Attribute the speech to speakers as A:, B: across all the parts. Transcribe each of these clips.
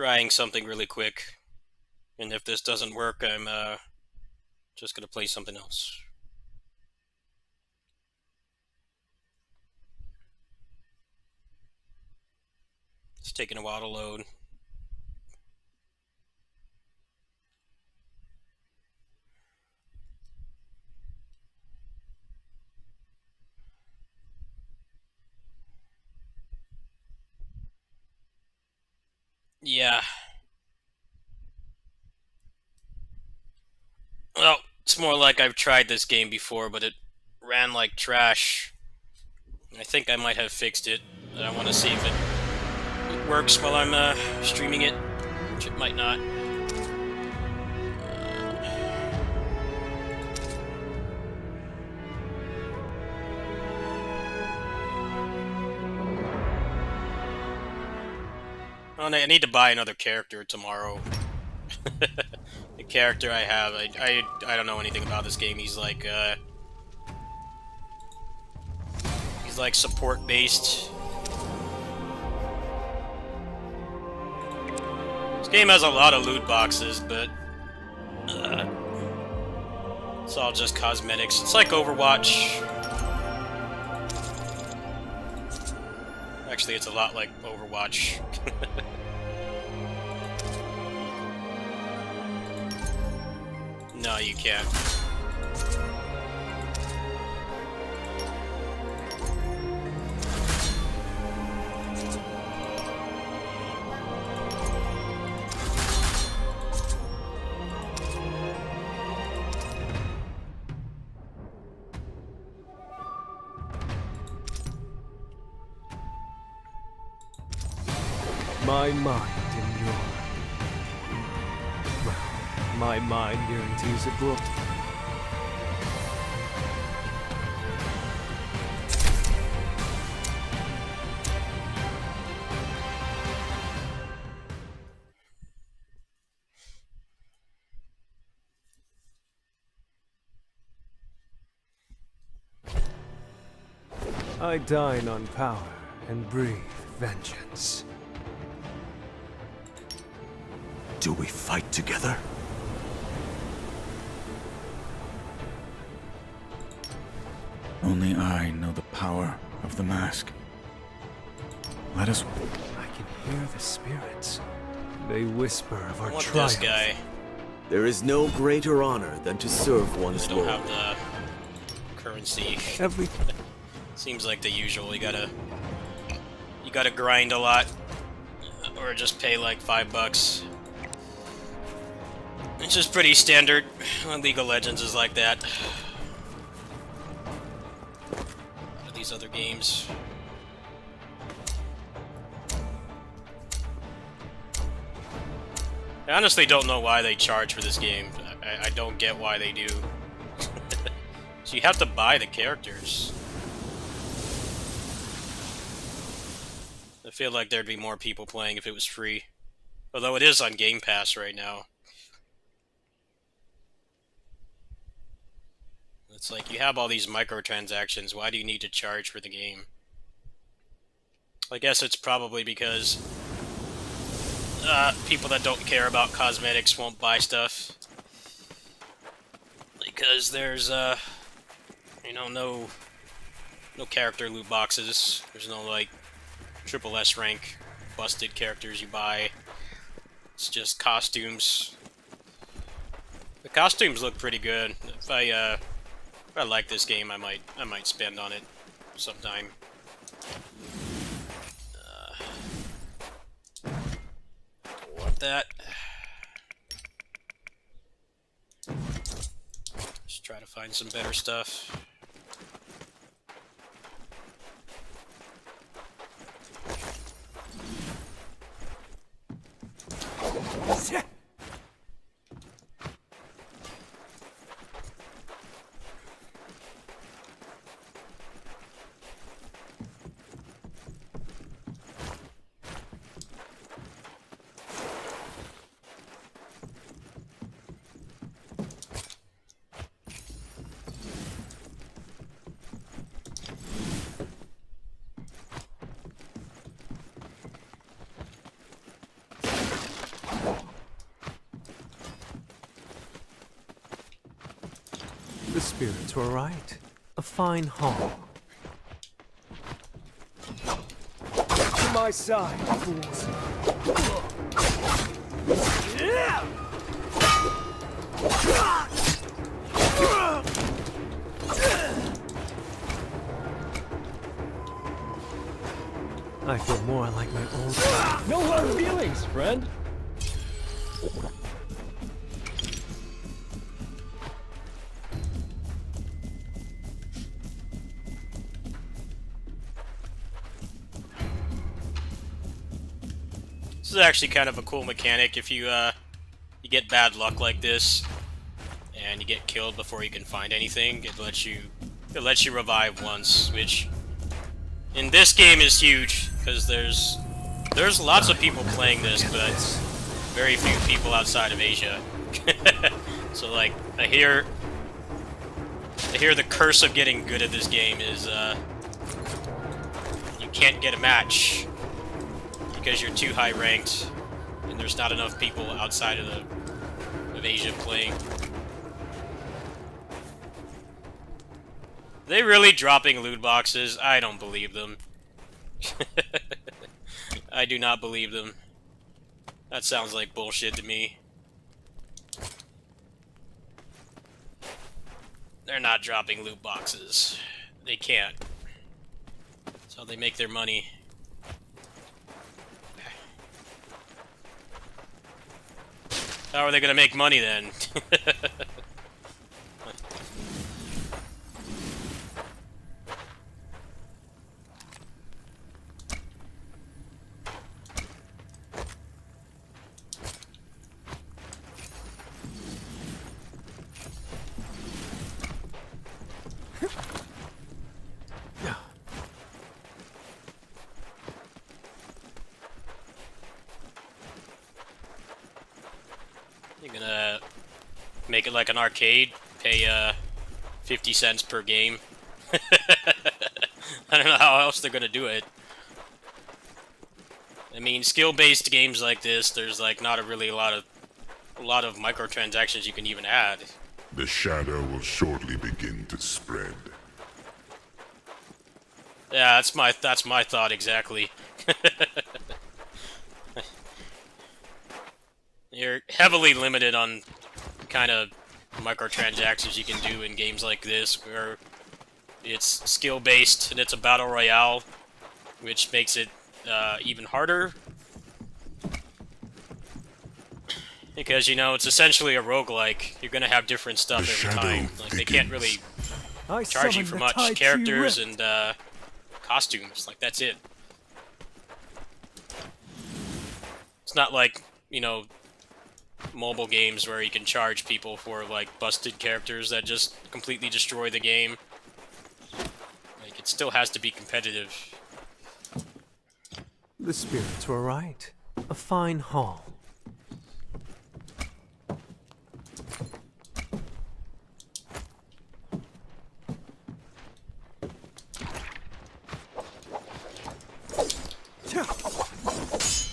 A: trying something really quick, and if this doesn't work, I'm just gonna play something else. It's taking a while to load. Yeah. Well, it's more like I've tried this game before, but it ran like trash. I think I might have fixed it. I want to see if it works while I'm streaming it, which it might not. Oh, I need to buy another character tomorrow. The character I have, I don't know anything about this game. He's like support based. This game has a lot of loot boxes, but it's all just cosmetics. It's like Overwatch. Actually, it's a lot like Overwatch. No, you can't.
B: My mind and your... Well, my mind guarantees it will. I dine on power and breathe vengeance.
C: Do we fight together? Only I know the power of the mask. Let us...
B: I can hear the spirits. They whisper of our
A: I want
B: triumph.
A: this guy.
D: There is no greater honor than to serve one's
A: Don't
D: lord.
A: have the currency.
B: Every...
A: Seems like the usual. You gotta grind a lot, or just pay like $5. It's just pretty standard. League of Legends is like that. A lot of these other games. I honestly don't know why they charge for this game. I don't get why they do. So you have to buy the characters. I feel like there'd be more people playing if it was free. Although it is on Game Pass right now. It's like, you have all these microtransactions, why do you need to charge for the game? I guess it's probably because people that don't care about cosmetics won't buy stuff. Because there's, you know, no character loot boxes. There's no, like, triple S rank busted characters you buy. It's just costumes. The costumes look pretty good. If I like this game, I might spend on it sometime. Want that? Just try to find some better stuff.
E: The spirits were right. A fine haul. To my side, fools. I feel more like my old.
F: No hard feelings, friend.
A: This is actually kind of a cool mechanic. If you you get bad luck like this, and you get killed before you can find anything, it lets you revive once, which in this game is huge because there's lots of people playing this, but very few people outside of Asia. So like I hear the curse of getting good at this game is you can't get a match because you're too high ranked and there's not enough people outside of Asia playing. Are they really dropping loot boxes? I don't believe them. I do not believe them. That sounds like bullshit to me. They're not dropping loot boxes. They can't. That's how they make their money. How are they gonna make money then? You're gonna make it like an arcade, pay 50 cents per game. I don't know how else they're gonna do it. I mean, skill-based games like this, there's like not really a lot of microtransactions you can even add.
G: The shadow will shortly begin to spread.
A: Yeah, that's my thought exactly. You're heavily limited on kind of microtransactions you can do in games like this, where it's skill-based and it's a battle royale, which makes it even harder. Because, you know, it's essentially a roguelike. You're gonna have different stuff every time. Like, they can't really charge you for much. Characters and costumes. Like, that's it. It's not like, you know, mobile games where you can charge people for, like, busted characters that just completely destroy the game. Like, it still has to be competitive.
E: The spirits were right. A fine haul.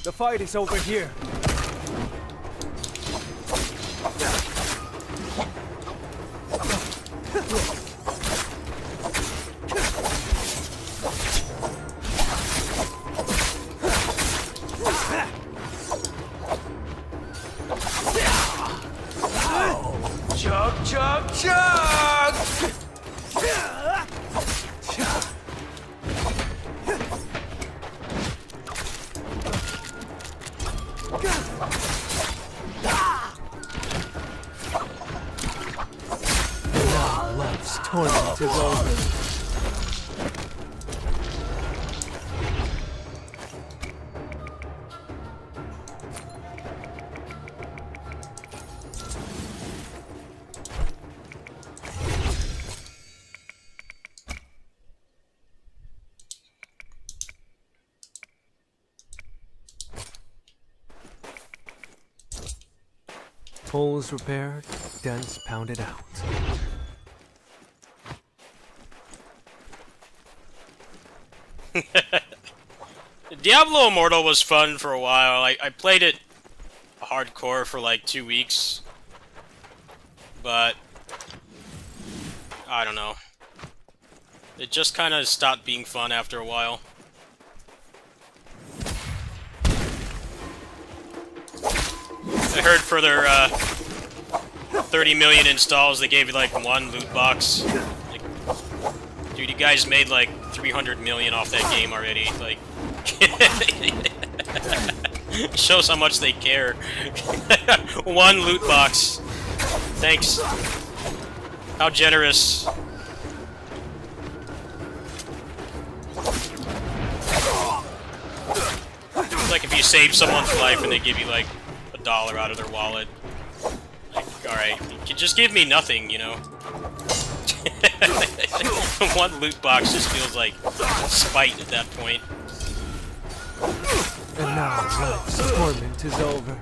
E: The fight is over here.
F: Chug, chug, chug!
E: Now love's torment is over. Holes repaired, dents pounded out.
A: Diablo Immortal was fun for a while. I played it hardcore for like 2 weeks. But I don't know. It just kind of stopped being fun after a while. I heard for their 30 million installs, they gave you like one loot box. Like, dude, you guys made like 300 million off that game already. Like, shows how much they care. One loot box. Thanks. How generous. It's like if you save someone's life and they give you like $1 out of their wallet. Like, alright, you can just give me nothing, you know? One loot box just feels like spite at that point.
E: And now life's torment is over.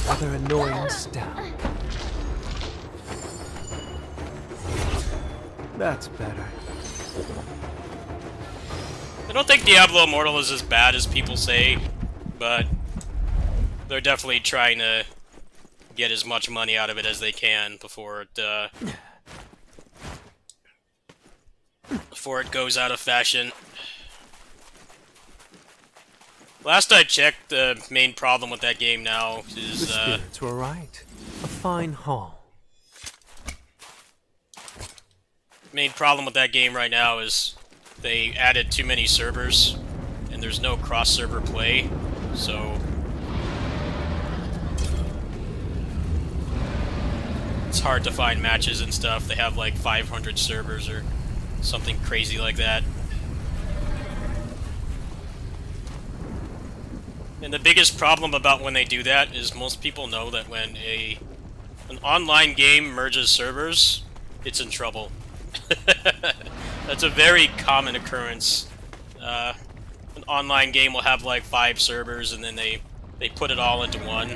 E: Another annoying stab. That's better.
A: I don't think Diablo Immortal is as bad as people say, but they're definitely trying to get as much money out of it as they can before it goes out of fashion. Last I checked, the main problem with that game now is
E: The spirits were right. A fine haul.
A: main problem with that game right now is they added too many servers, and there's no cross-server play, so it's hard to find matches and stuff. They have like 500 servers or something crazy like that. And the biggest problem about when they do that is most people know that when an online game merges servers, it's in trouble. That's a very common occurrence. An online game will have like 5 servers and then they put it all into one.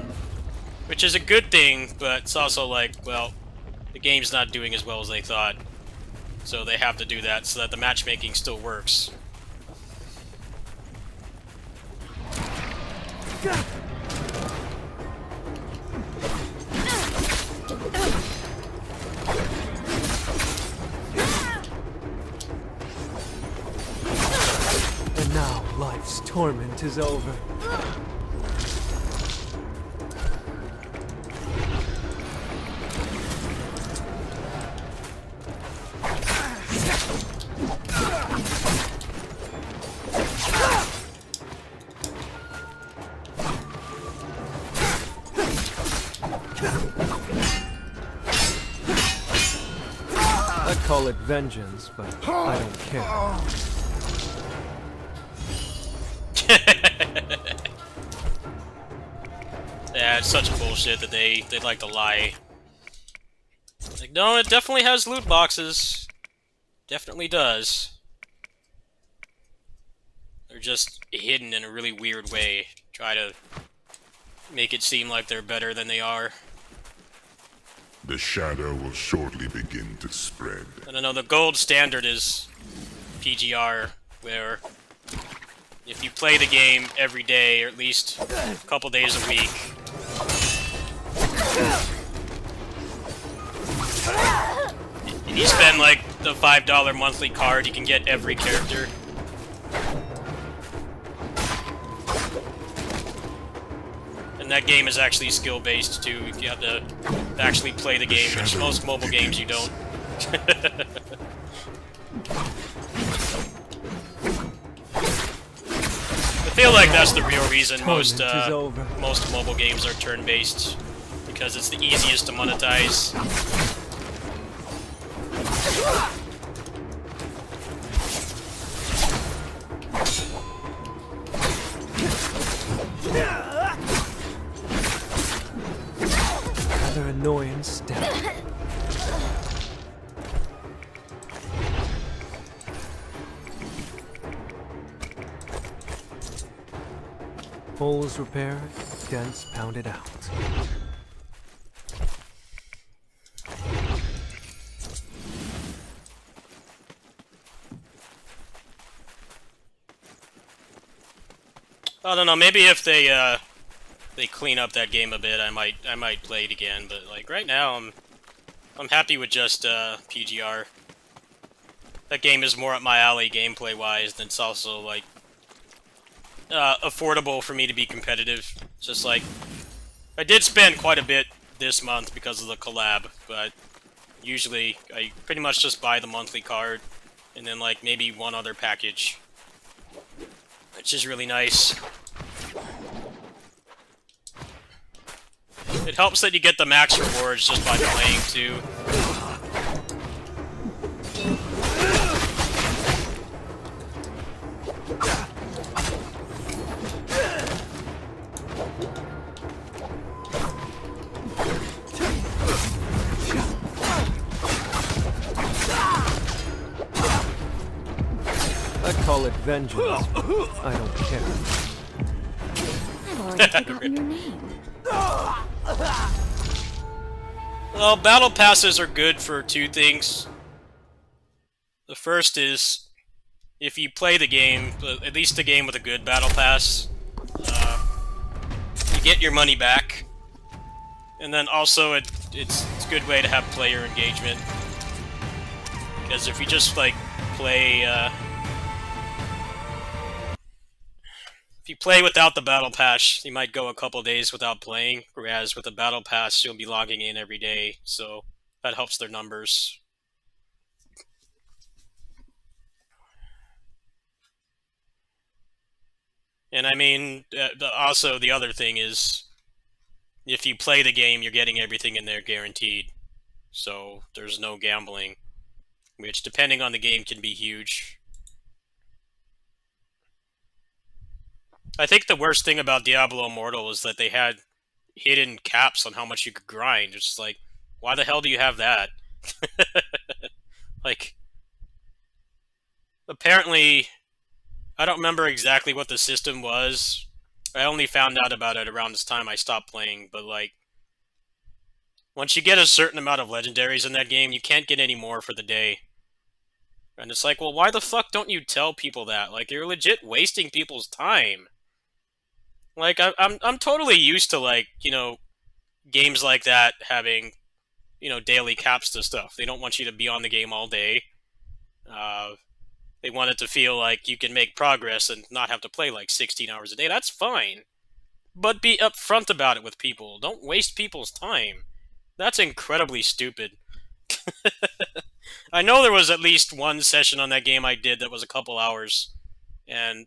A: Which is a good thing, but it's also like, well, the game's not doing as well as they thought. So they have to do that so that the matchmaking still works.
E: And now life's torment is over. I'd call it vengeance, but I don't care.
A: Yeah, it's such bullshit that they like to lie. Like, no, it definitely has loot boxes. Definitely does. They're just hidden in a really weird way. Try to make it seem like they're better than they are.
G: The shadow will shortly begin to spread.
A: I don't know, the gold standard is PGR, where if you play the game every day, or at least a couple days a week, and you spend like the $5 monthly card, you can get every character. And that game is actually skill-based too. You have to actually play the game, which most mobile games you don't. I feel like that's the real reason most mobile games are turn-based, because it's the easiest to monetize.
E: Another annoying step. Holes repaired, dents pounded out.
A: I don't know. Maybe if they clean up that game a bit, I might play it again. But like right now, I'm happy with just PGR. That game is more up my alley gameplay wise, and it's also like affordable for me to be competitive. It's just like I did spend quite a bit this month because of the collab, but usually I pretty much just buy the monthly card and then like maybe one other package, which is really nice. It helps that you get the max rewards just by playing too.
E: I call it vengeance. I don't care.
H: I've already forgotten your name.
A: Well, battle passes are good for two things. The first is, if you play the game, at least the game with a good battle pass, you get your money back. And then also, it's a good way to have player engagement. Because if you just, like, play, if you play without the battle pass, you might go a couple days without playing, whereas with the battle pass, you'll be logging in every day, so that helps their numbers. And I mean, also the other thing is, if you play the game, you're getting everything in there guaranteed. So there's no gambling, which depending on the game can be huge. I think the worst thing about Diablo Immortal is that they had hidden caps on how much you could grind. It's just like, why the hell do you have that? Like, apparently, I don't remember exactly what the system was. I only found out about it around this time I stopped playing, but like, once you get a certain amount of legendaries in that game, you can't get any more for the day. And it's like, well, why the fuck don't you tell people that? Like, you're legit wasting people's time. Like, I'm totally used to, like, you know, games like that having, you know, daily caps to stuff. They don't want you to be on the game all day. They want it to feel like you can make progress and not have to play, like, 16 hours a day. That's fine. But be upfront about it with people. Don't waste people's time. That's incredibly stupid. I know there was at least one session on that game I did that was a couple hours. And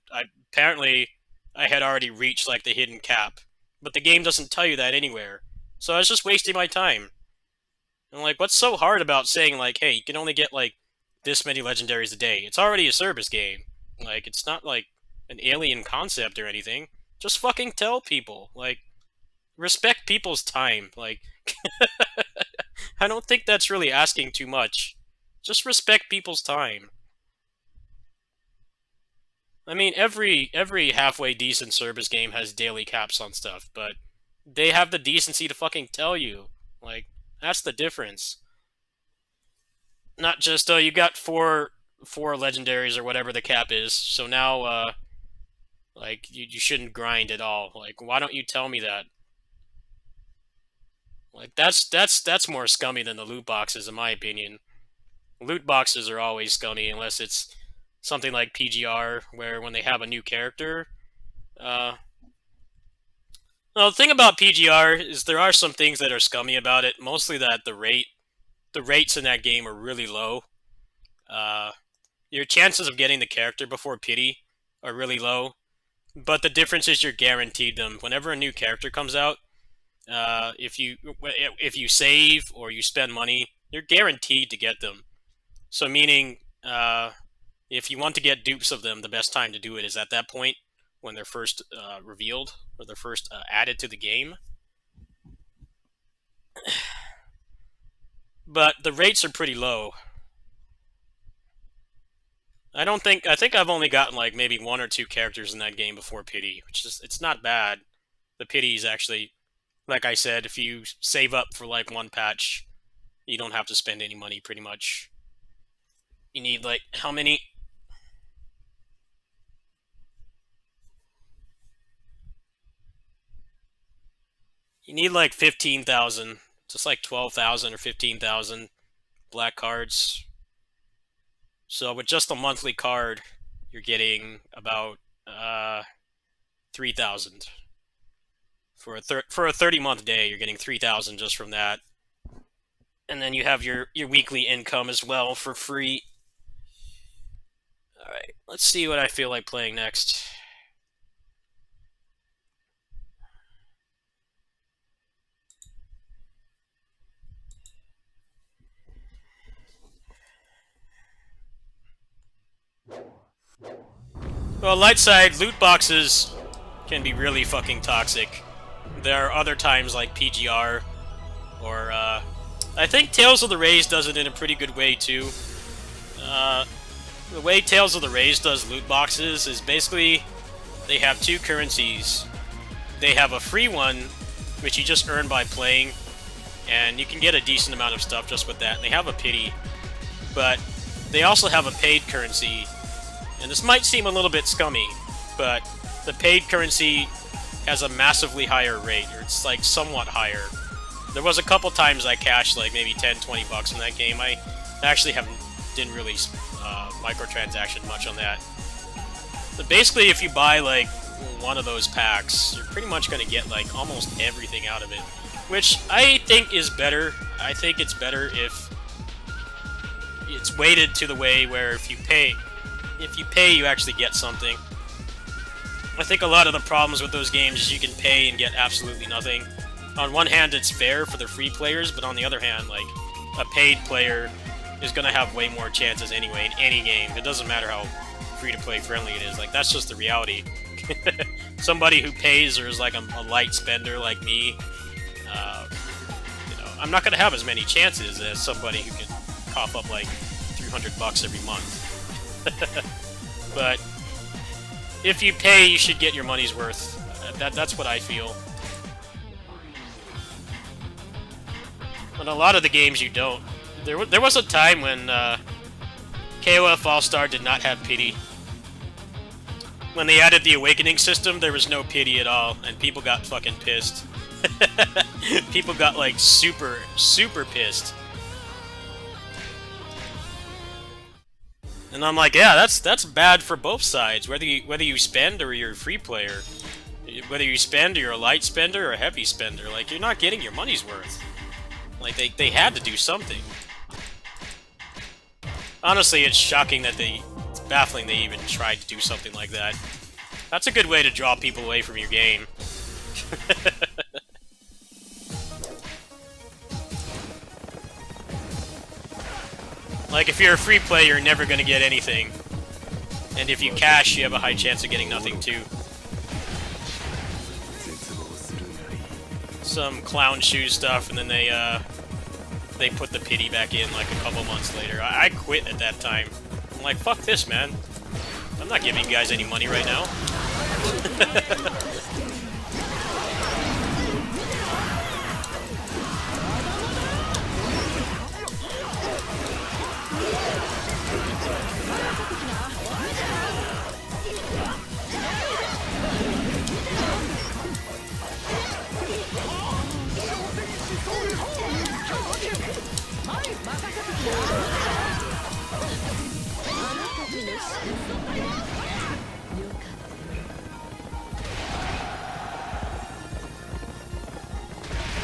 A: apparently I had already reached, like, the hidden cap. But the game doesn't tell you that anywhere. So I was just wasting my time. And, like, what's so hard about saying, like, hey, you can only get, like, this many legendaries a day? It's already a service game. Like, it's not, like, an alien concept or anything. Just fucking tell people. Like, respect people's time. Like, I don't think that's really asking too much. Just respect people's time. I mean, every halfway decent service game has daily caps on stuff, but they have the decency to fucking tell you. Like, that's the difference. Not just, you got four legendaries or whatever the cap is, so now, like, you shouldn't grind at all. Like, why don't you tell me that? Like, that's more scummy than the loot boxes, in my opinion. Loot boxes are always scummy, unless it's something like PGR, where when they have a new character, well, the thing about PGR is there are some things that are scummy about it, mostly that the rates in that game are really low. Your chances of getting the character before pity are really low, but the difference is you're guaranteed them. Whenever a new character comes out, if you save or you spend money, you're guaranteed to get them. So meaning, if you want to get dupes of them, the best time to do it is at that point, when they're first revealed, or they're first added to the game. But the rates are pretty low. I think I've only gotten like maybe 1 or 2 characters in that game before pity, which is it's not bad. The pity is actually, like I said, if you save up for like one patch, you don't have to spend any money pretty much. You need like how many? You need like 15,000, just like 12,000 or 15,000 black cards. So with just a monthly card, you're getting about 3,000 for a 30-month day. You're getting 3,000 just from that, and then you have your weekly income as well for free. All right, let's see what I feel like playing next. Well, light side, loot boxes can be really fucking toxic. There are other times like PGR, or I think Tales of the Rays does it in a pretty good way too. The way Tales of the Rays does loot boxes is basically they have 2 currencies. They have a free one, which you just earn by playing, and you can get a decent amount of stuff just with that. And they have a pity, but they also have a paid currency. And this might seem a little bit scummy, but the paid currency has a massively higher rate, or it's like somewhat higher. There was a couple times I cashed like maybe 10-20 bucks in that game. I actually didn't really microtransaction much on that. But basically, if you buy like one of those packs, you're pretty much going to get like almost everything out of it, which I think is better. I think it's better if it's weighted to the way where if you pay, you actually get something. I think a lot of the problems with those games is you can pay and get absolutely nothing. On one hand, it's fair for the free players, but on the other hand, like, a paid player is going to have way more chances anyway in any game. It doesn't matter how free-to-play friendly it is. Like, that's just the reality. Somebody who pays or is like a light spender like me, I'm not going to have as many chances as somebody who can cough up like 300 bucks every month. But if you pay, you should get your money's worth. That's what I feel. But a lot of the games you don't. There was a time when KOF All-Star did not have pity. When they added the Awakening system, there was no pity at all, and people got fucking pissed. People got like super, super pissed. And I'm like, yeah, that's bad for both sides. Whether you spend or you're a free player, whether you spend or you're a light spender or a heavy spender, like you're not getting your money's worth. Like they had to do something. Honestly, it's shocking that it's baffling they even tried to do something like that. That's a good way to draw people away from your game. Like, if you're a free player, you're never going to get anything. And if you cash, you have a high chance of getting nothing, too. Some clown shoes stuff, and then they put the pity back in, like, a couple months later. I quit at that time. I'm like, fuck this, man. I'm not giving you guys any money right now.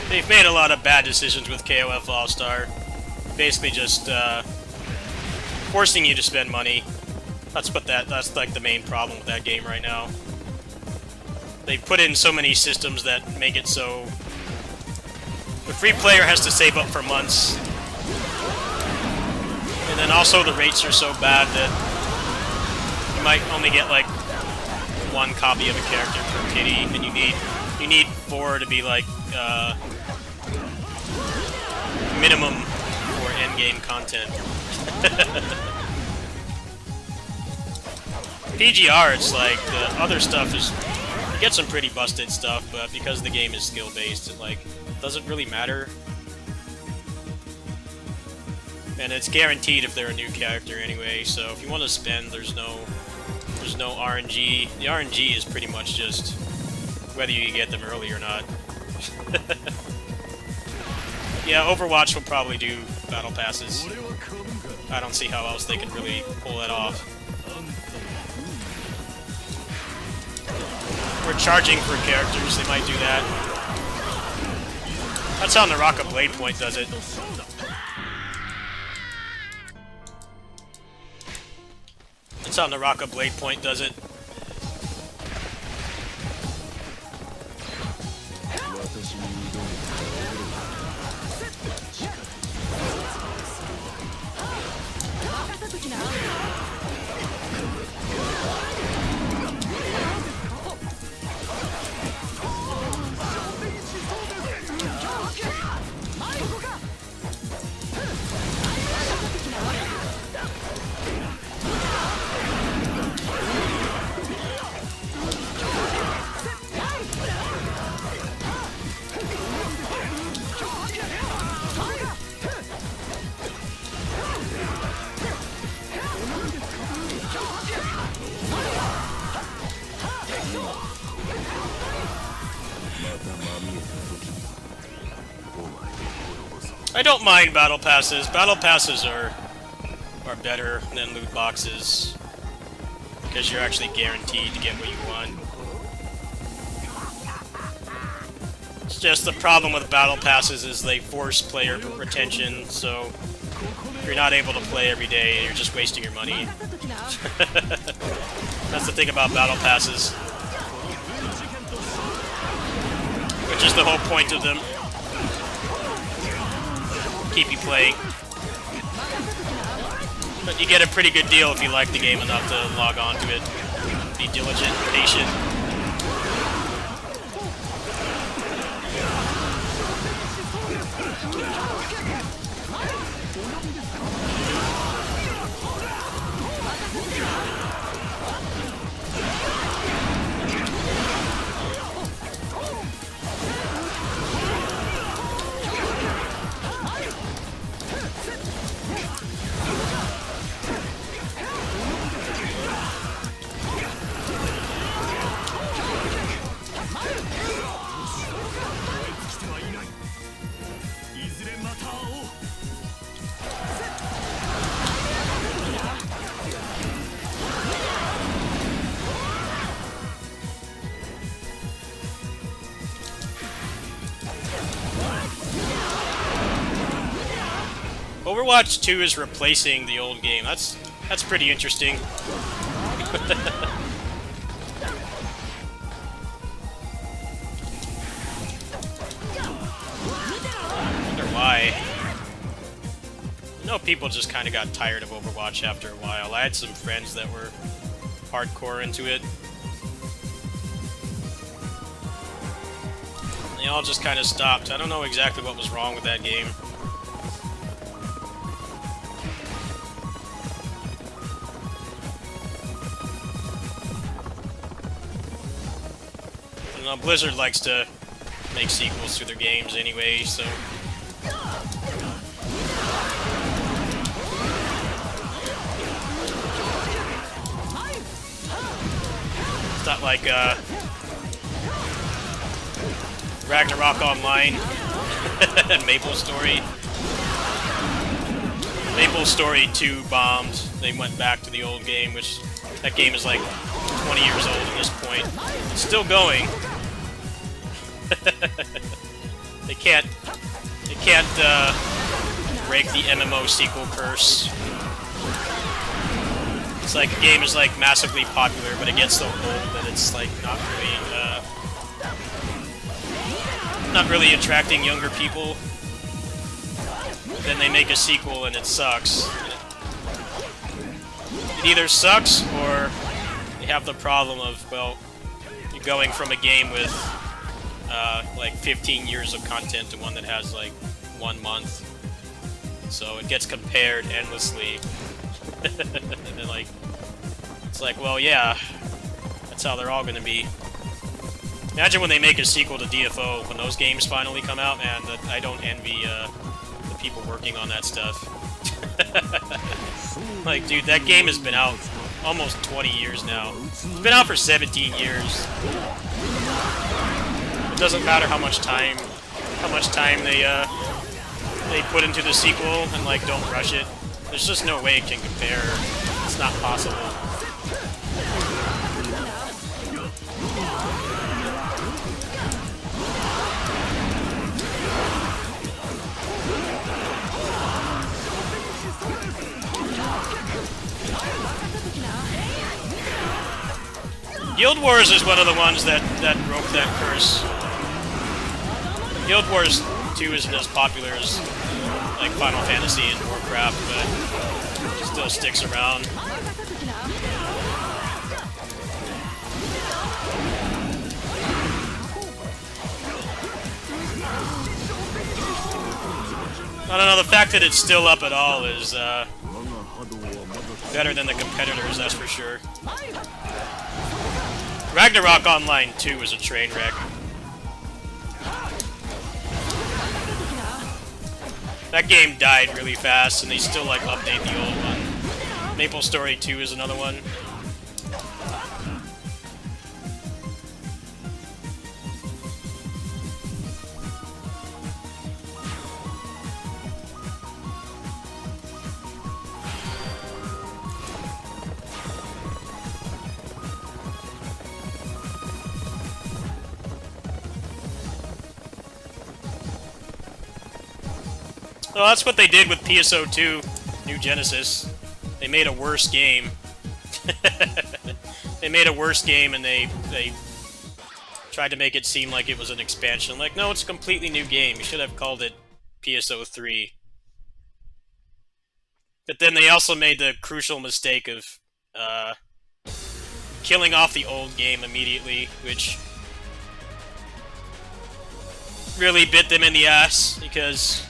A: They've made a lot of bad decisions with KOF All-Star. Basically just forcing you to spend money. That's like the main problem with that game right now. They've put in so many systems that make it so the free player has to save up for months. And then also the rates are so bad that you might only get like one copy of a character per pity, and you need 4 to be like minimum for endgame content. PGR, it's like the other stuff is you get some pretty busted stuff, but because the game is skill based, it like doesn't really matter. And it's guaranteed if they're a new character anyway. So if you want to spend, there's no RNG. The RNG is pretty much just whether you get them early or not. Yeah, Overwatch will probably do battle passes. I don't see how else they could really pull that off. We're charging for characters, they might do that. That's how Naraka Blade Point does it. That's how Naraka Blade Point does it. I don't mind battle passes. Battle passes are better than loot boxes because you're actually guaranteed to get what you want. It's just the problem with battle passes is they force player retention, so if you're not able to play every day, you're just wasting your money. That's the thing about battle passes. Which is the whole point of them. Keep you playing. But you get a pretty good deal if you like the game enough to log on to it. Be diligent, patient. Overwatch 2 is replacing the old game. That's pretty interesting. I wonder why. No, people just kind of got tired of Overwatch after a while. I had some friends that were hardcore into it. They all just kind of stopped. I don't know exactly what was wrong with that game. Blizzard likes to make sequels to their games anyway, so... It's not like, Ragnarok Online and MapleStory. MapleStory 2 bombed. They went back to the old game, which... That game is like 20 years old at this point. It's still going. They can't break the MMO sequel curse. It's like a game is like massively popular, but it gets so old that it's like not really attracting younger people. Then they make a sequel and it sucks. It either sucks or they have the problem of, well, you're going from a game with like 15 years of content to one that has like 1 month. So it gets compared endlessly. And then like It's like, well, yeah, that's how they're all gonna be. Imagine when they make a sequel to DFO, when those games finally come out, man, I don't envy the people working on that stuff. Like, dude, that game has been out almost 20 years now. It's been out for 17 years. It doesn't matter how much time they put into the sequel, and like don't rush it. There's just no way it can compare. It's not possible. Guild Wars is one of the ones that broke that curse. Guild Wars 2 isn't as popular as like Final Fantasy and Warcraft, but it still sticks around. I don't know, the fact that it's still up at all is better than the competitors, that's for sure. Ragnarok Online 2 is a train wreck. That game died really fast, and they still like update the old one. Maple Story 2 is another one. Well, that's what they did with PSO2, New Genesis. They made a worse game. They made a worse game, and they tried to make it seem like it was an expansion. Like, no, it's a completely new game. You should have called it PSO3. But then they also made the crucial mistake of killing off the old game immediately, which really bit them in the ass, because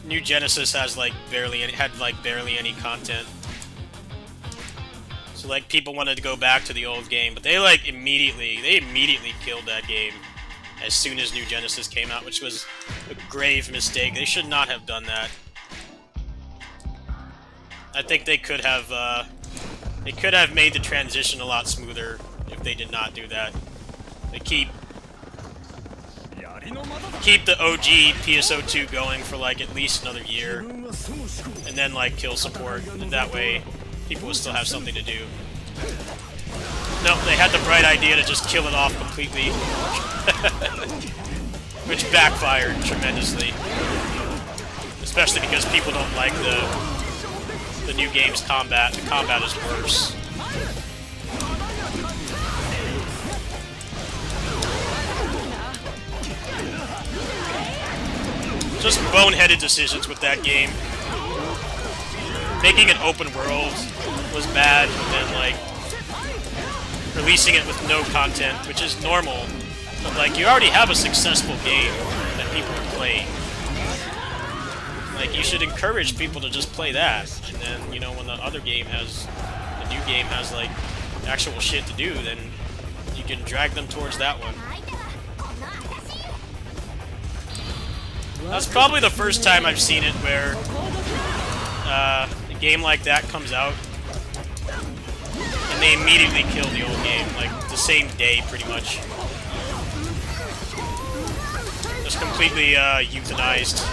A: New Genesis has barely any content. So like people wanted to go back to the old game, but they immediately killed that game as soon as New Genesis came out, which was a grave mistake. They should not have done that. I think they could have made the transition a lot smoother if they did not do that. They keep the OG PSO2 going for at least another year, and then kill support, and that way people will still have something to do. No, they had the bright idea to just kill it off completely, which backfired tremendously, especially because people don't like the new game's combat. The combat is worse. Just boneheaded decisions with that game. Making it open world was bad, and then releasing it with no content, which is normal. But you already have a successful game that people are playing. You should encourage people to just play that, and then when the new game has actual shit to do, then you can drag them towards that one. That's probably the first time I've seen it where a game like that comes out and they immediately kill the old game, the same day pretty much. Just completely euthanized.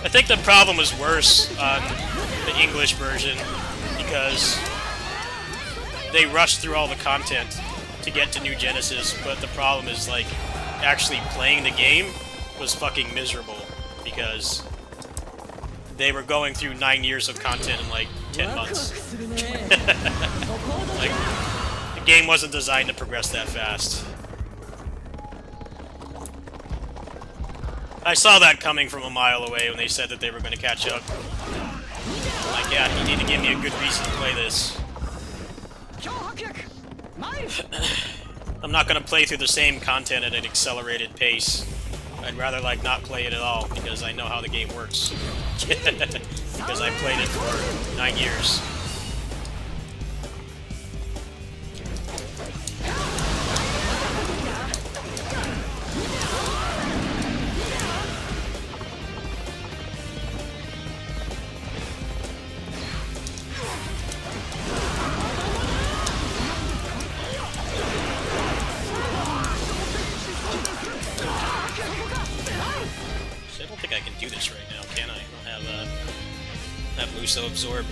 A: I think the problem was worse on the English version because they rushed through all the content to get to New Genesis, but the problem is actually playing the game was fucking miserable because they were going through 9 years of content in 10 months. The game wasn't designed to progress that fast. I saw that coming from a mile away when they said that they were going to catch up. Like, yeah, you need to give me a good reason to play this. I'm not going to play through the same content at an accelerated pace. I'd rather, like, not play it at all, because I know how the game works. Because I played it for 9 years. I don't think I can do this right now, can I? I don't have Muso absorb.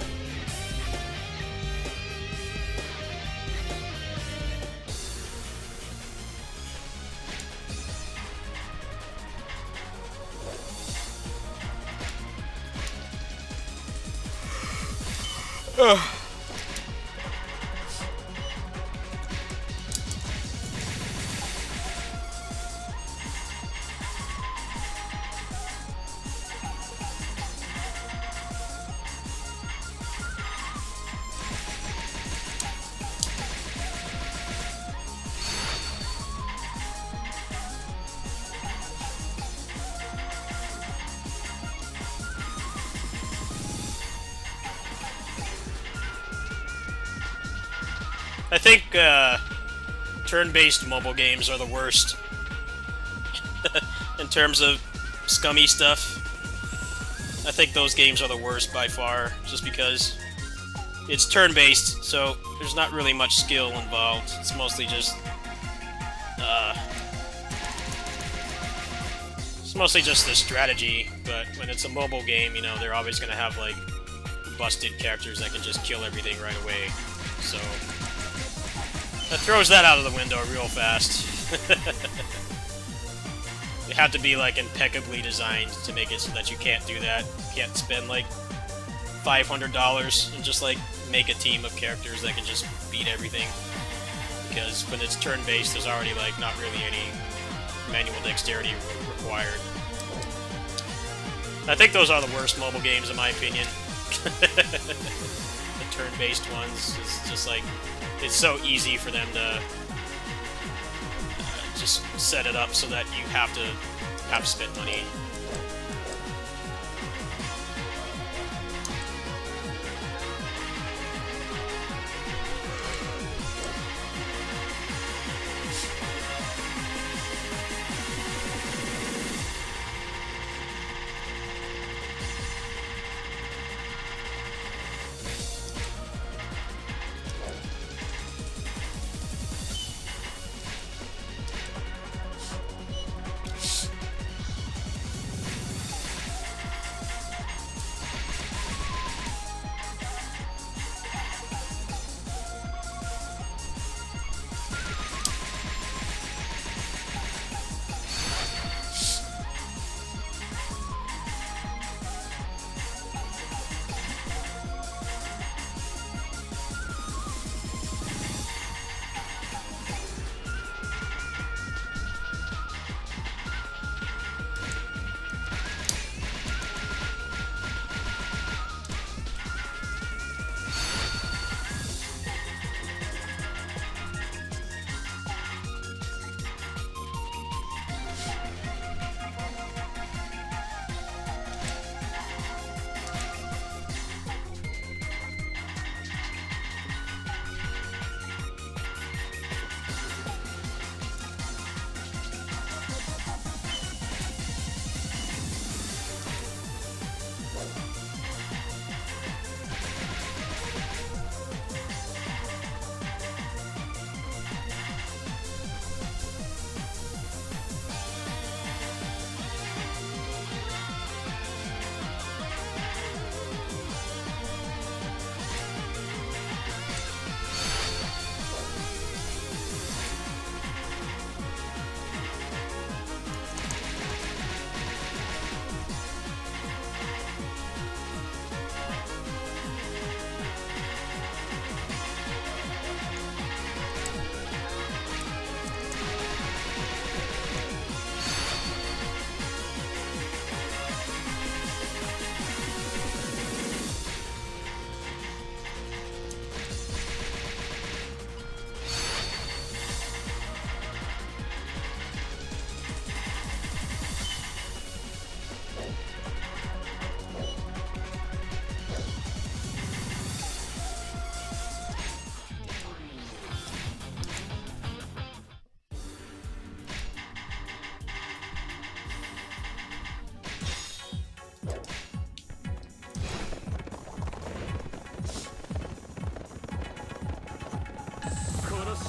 A: I think turn-based mobile games are the worst in terms of scummy stuff. I think those games are the worst by far, just because it's turn-based, so there's not really much skill involved. It's mostly just the strategy. But when it's a mobile game, you know, they're always gonna have like busted characters that can just kill everything right away. So that throws that out of the window real fast. They have to be like impeccably designed to make it so that you can't do that. You can't spend like $500 and just like make a team of characters that can just beat everything. Because when it's turn-based, there's already like not really any manual dexterity required. I think those are the worst mobile games in my opinion. The turn-based ones is just like, it's so easy for them to just set it up so that you have to spend money.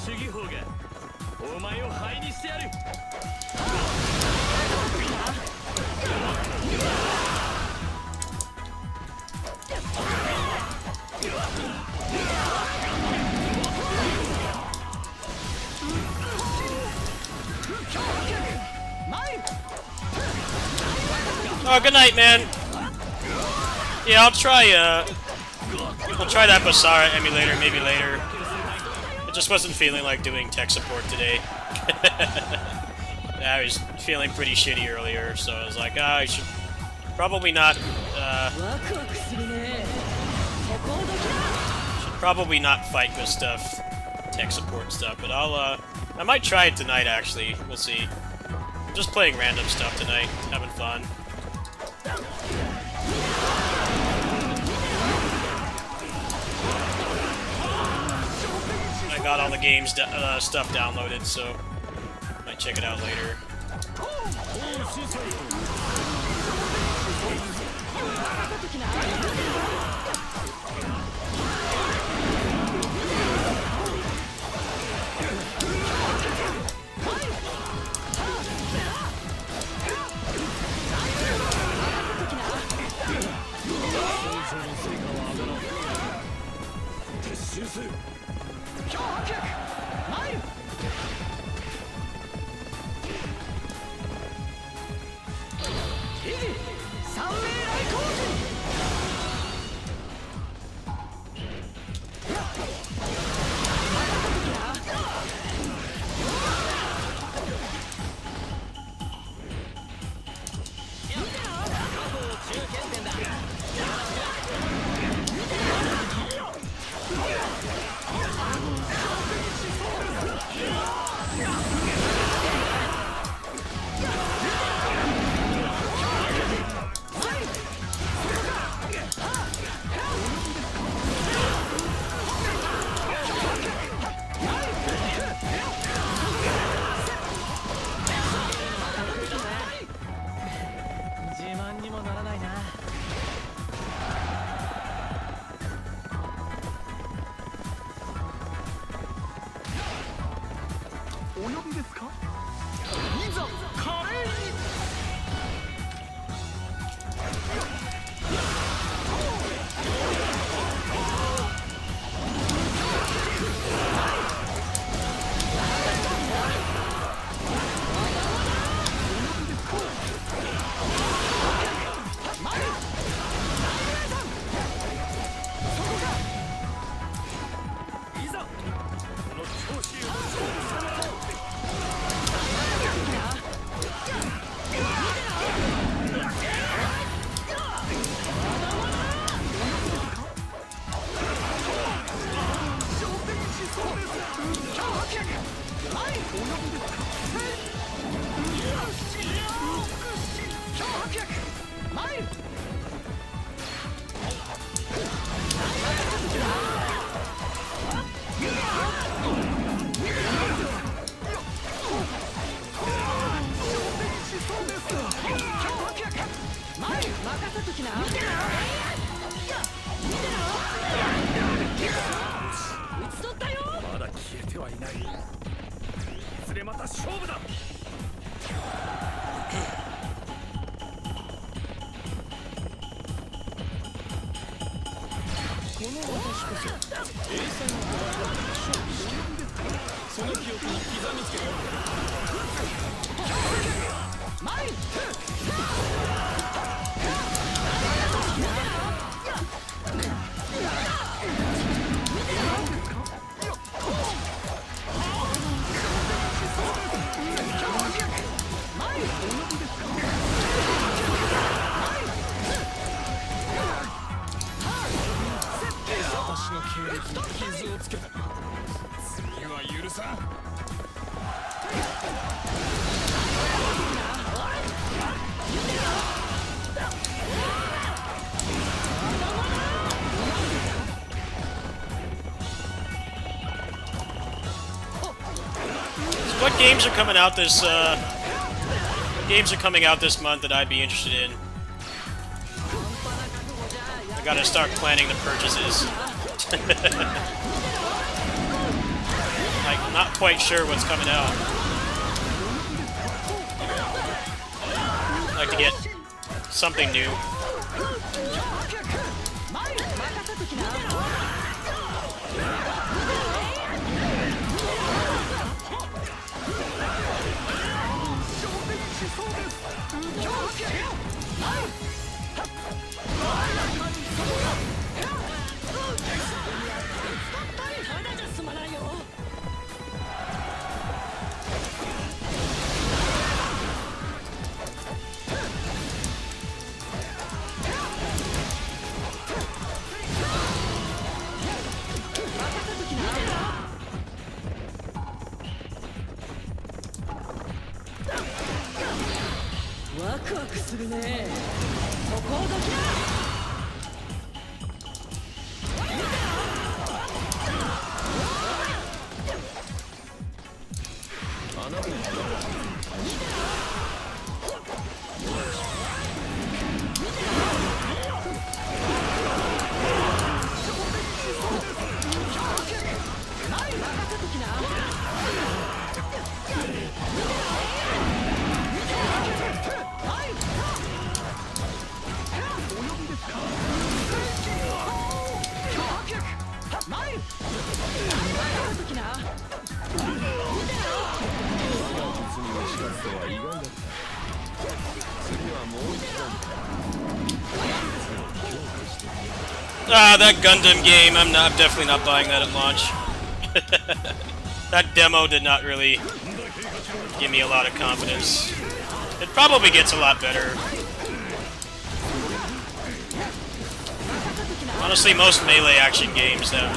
F: 主義法がお前を灰にしてやる。
A: Oh, good night, man. Yeah, I'll try that Basara emulator maybe later. I just wasn't feeling like doing tech support today. I was feeling pretty shitty earlier, so I was like, I should probably not, should probably not fight with stuff, tech support stuff, but I might try it tonight, actually. We'll see. I'm just playing random stuff tonight, having fun. I got all the games stuff downloaded, so might check it out later. What games are coming out this month that I'd be interested in? I gotta start planning the purchases. Like not quite sure what's coming out. I'd like to get something new. Ah, that Gundam game, I'm definitely not buying that at launch. That demo did not really give me a lot of confidence. It probably gets a lot better. Honestly, most Melee action games have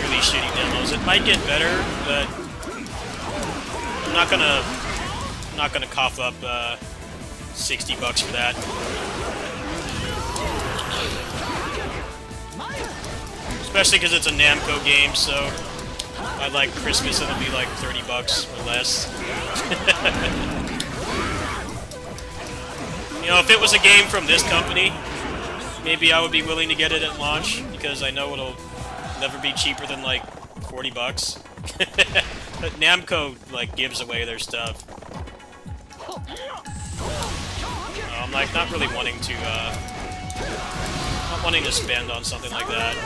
A: really shitty demos. It might get better, but I'm not gonna cough up $60 for that. Especially because it's a Namco game, so I'd like Christmas it'll be like $30 or less. You know, if it was a game from this company, maybe I would be willing to get it at launch, because I know it'll never be cheaper than like $40. But Namco like gives away their stuff. I'm like not really wanting to spend on something like that.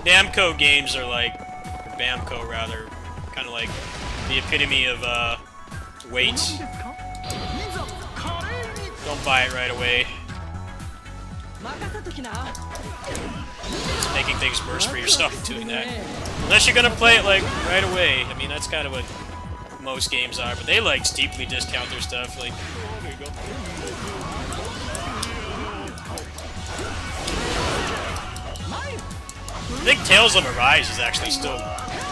A: Namco games are like, or Bamco rather, kind of like the epitome of wait. Don't buy it right away. It's making things worse for yourself doing that. Unless you're gonna play it like right away. I mean, that's kind of what most games are, but they like steeply discount their stuff. Like, oh, here you go. I think Tales of Arise is actually still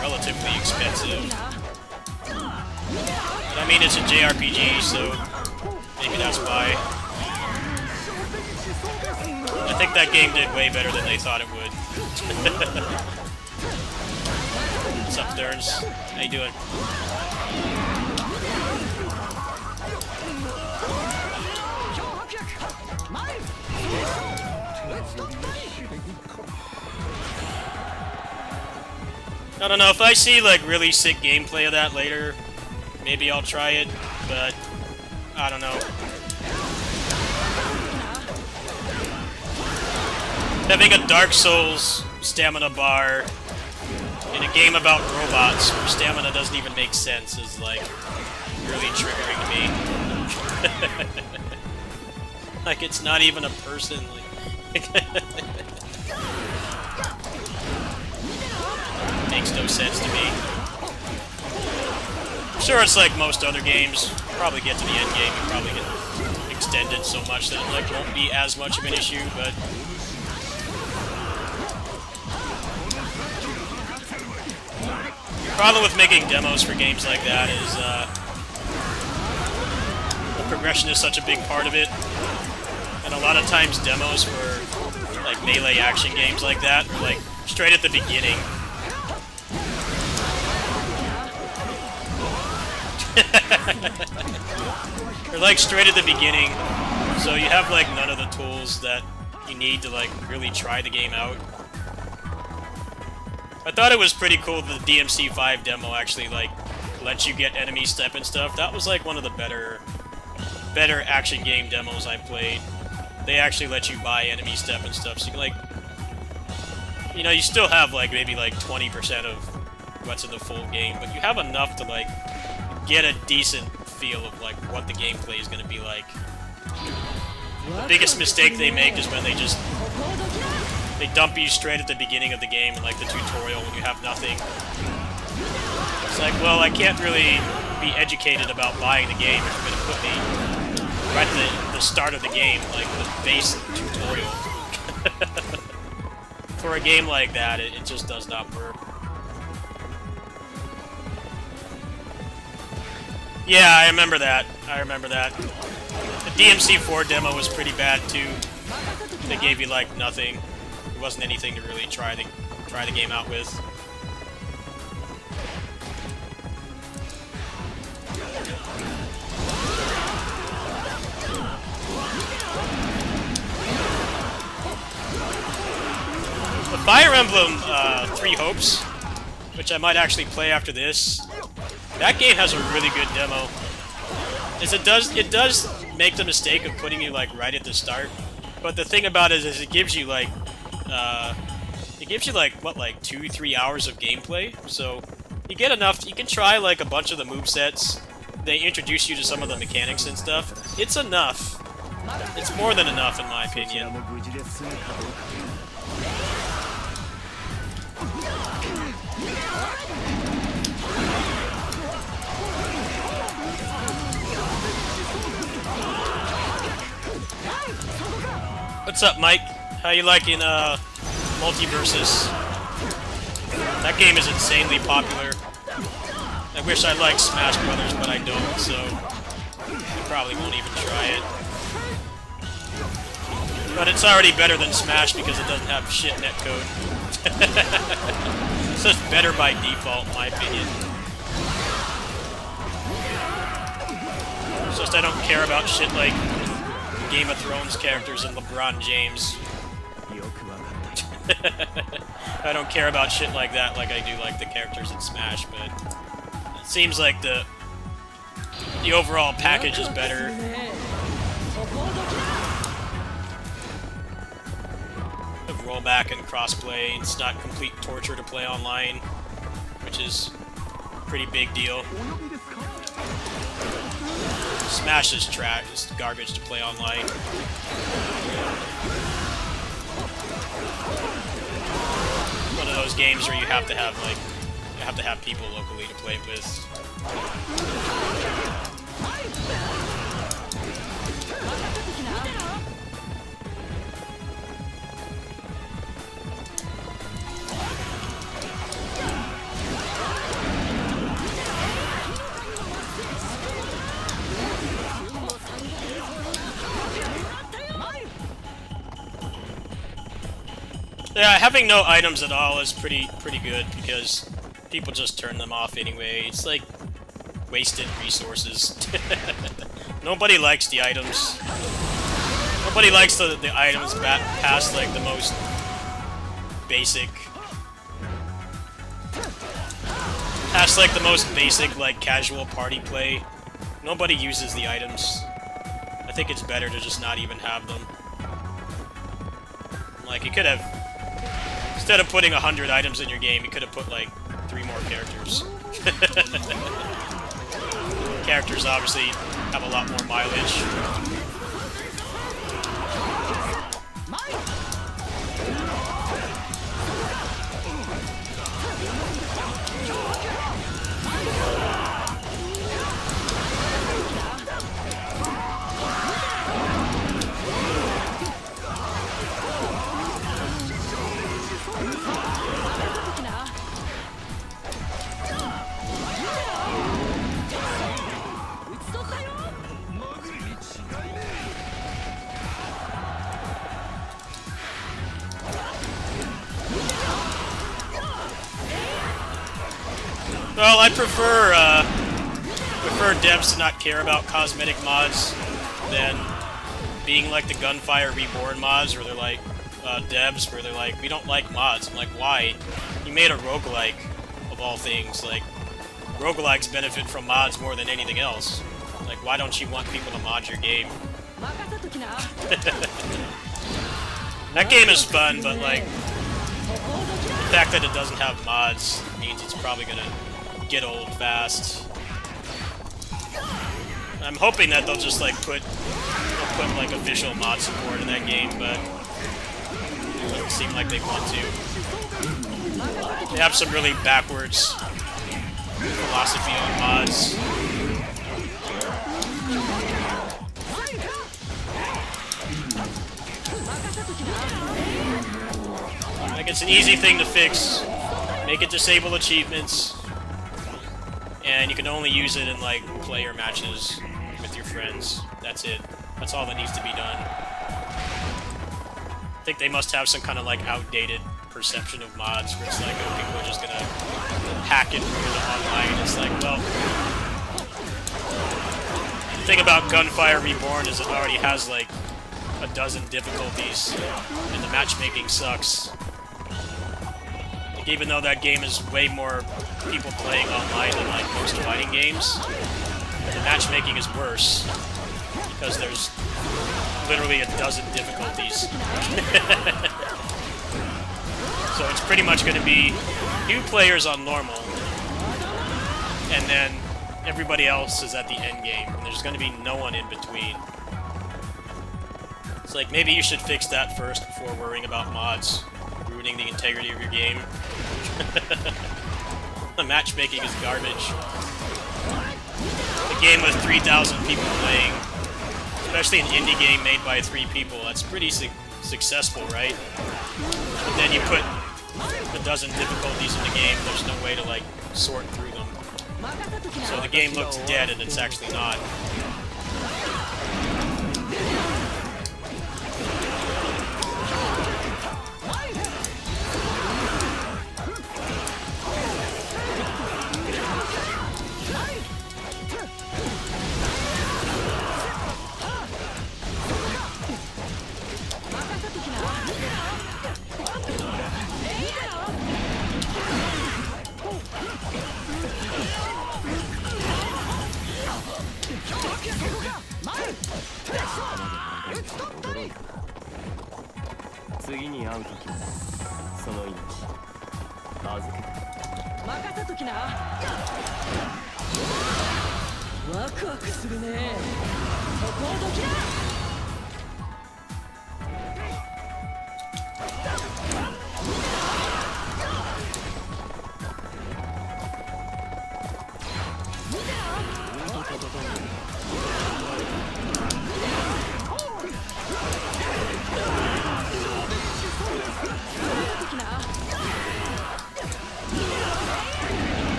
A: relatively expensive. But I mean, it's a JRPG, so maybe that's why. I think that game did way better than they thought it would. What's up, Derns? How you doing? I don't know, if I see like really sick gameplay of that later, maybe I'll try it, but I don't know. Having a Dark Souls stamina bar in a game about robots where stamina doesn't even make sense is like really triggering me. Like it's not even a person. Like makes no sense to me. I'm sure it's like most other games. You probably get to the end game, you probably get extended so much that it like won't be as much of an issue, but the problem with making demos for games like that is the progression is such a big part of it, and a lot of times demos for like melee action games like that are like straight at the beginning. They're like straight at the beginning, so you have like none of the tools that you need to like really try the game out. I thought it was pretty cool that the DMC5 demo actually like lets you get enemy step and stuff. That was like one of the better action game demos I played. They actually let you buy enemy step and stuff, so you can like, you know, you still have like maybe like 20% of what's in the full game, but you have enough to like get a decent feel of like what the gameplay is going to be like. The biggest mistake they make is when they dump you straight at the beginning of the game in like the tutorial when you have nothing. It's like, well, I can't really be educated about buying the game if you're going to put me right at the start of the game, like the base tutorial. For a game like that, it just does not work. Yeah, I remember that. The DMC4 demo was pretty bad too. They gave you like nothing. It wasn't anything to really try the game out with. The Fire Emblem Three Hopes, which I might actually play after this, that game has a really good demo. It does make the mistake of putting you like right at the start, but the thing about it is it gives you like what, like 2-3 hours of gameplay, so you get enough. You can try like a bunch of the movesets. They introduce you to some of the mechanics and stuff. It's enough. It's more than enough in my opinion. What's up, Mike? How you liking Multiversus? That game is insanely popular. I wish I liked Smash Brothers, but I don't, so I probably won't even try it. But it's already better than Smash because it doesn't have shit netcode. It's just better by default, in my opinion. It's just I don't care about shit like Game of Thrones characters and LeBron James. I don't care about shit like that like I do like the characters in Smash, but it seems like the overall package is better. The rollback and crossplay, it's not complete torture to play online, which is a pretty big deal. Smash is trash, it's garbage to play online. One of those games where you have to have people locally to play with. Yeah, having no items at all is pretty good because people just turn them off anyway. It's like wasted resources. Nobody likes the items. Nobody likes the items past like the most basic. Past like the most basic like casual party play. Nobody uses the items. I think it's better to just not even have them. Like you could have. Instead of putting 100 items in your game, you could have put, like, 3 more characters. Characters obviously have a lot more mileage. Well, I prefer devs to not care about cosmetic mods than being like the Gunfire Reborn mods, where they're like, devs, where they're like, we don't like mods. I'm like, why? You made a roguelike, of all things. Like, roguelikes benefit from mods more than anything else. Like, why don't you want people to mod your game? That game is fun, but like, the fact that it doesn't have mods means it's probably gonna get old fast. I'm hoping that they'll just like put like official mod support in that game, but it doesn't seem like they want to. They have some really backwards philosophy on mods. Like, it's an easy thing to fix. Make it disable achievements, and you can only use it in like player matches with your friends. That's it. That's all that needs to be done. I think they must have some kind of like outdated perception of mods where it's like, oh, people are just gonna hack it and put it online. It's like, well, the thing about Gunfire Reborn is it already has like a dozen difficulties, and the matchmaking sucks. Like, even though that game is way more people playing online than like most fighting games, the matchmaking is worse because there's literally a dozen difficulties. So it's pretty much going to be new players on normal, and then everybody else is at the end game, and there's going to be no one in between. It's like, maybe you should fix that first before worrying about mods ruining the integrity of your game. The matchmaking is garbage. A game with 3,000 people playing, especially an indie game made by 3 people, that's pretty successful, right? But then you put a dozen difficulties in the game, there's no way to like sort through them. So the game looks dead, and it's actually not.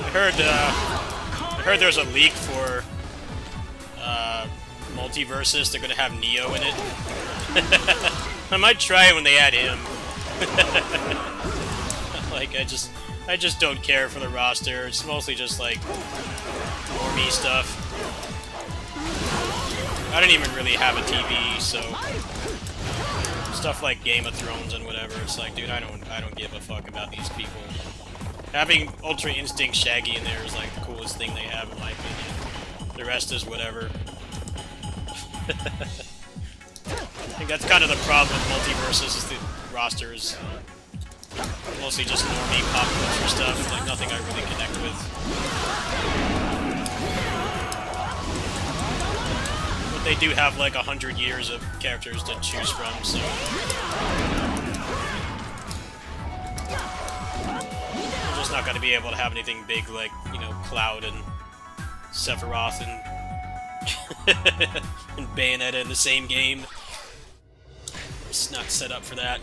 A: I heard there's a leak for Multiversus. They're gonna have Neo in it. I might try it when they add him. Like, I just don't care for the roster. It's mostly just like normie stuff. I don't even really have a TV, so stuff like Game of Thrones and whatever. It's like, dude, I don't give a fuck about these people. Having Ultra Instinct Shaggy in there is like the coolest thing they have, in my opinion. The rest is whatever. I think that's kind of the problem with Multiversus, is the roster is mostly just normie pop culture stuff, like nothing I really connect with. But they do have like 100 years of characters to choose from, so... We're just not going to be able to have anything big like, you know, Cloud and Sephiroth and and Bayonetta in the same game. It's not set up for that.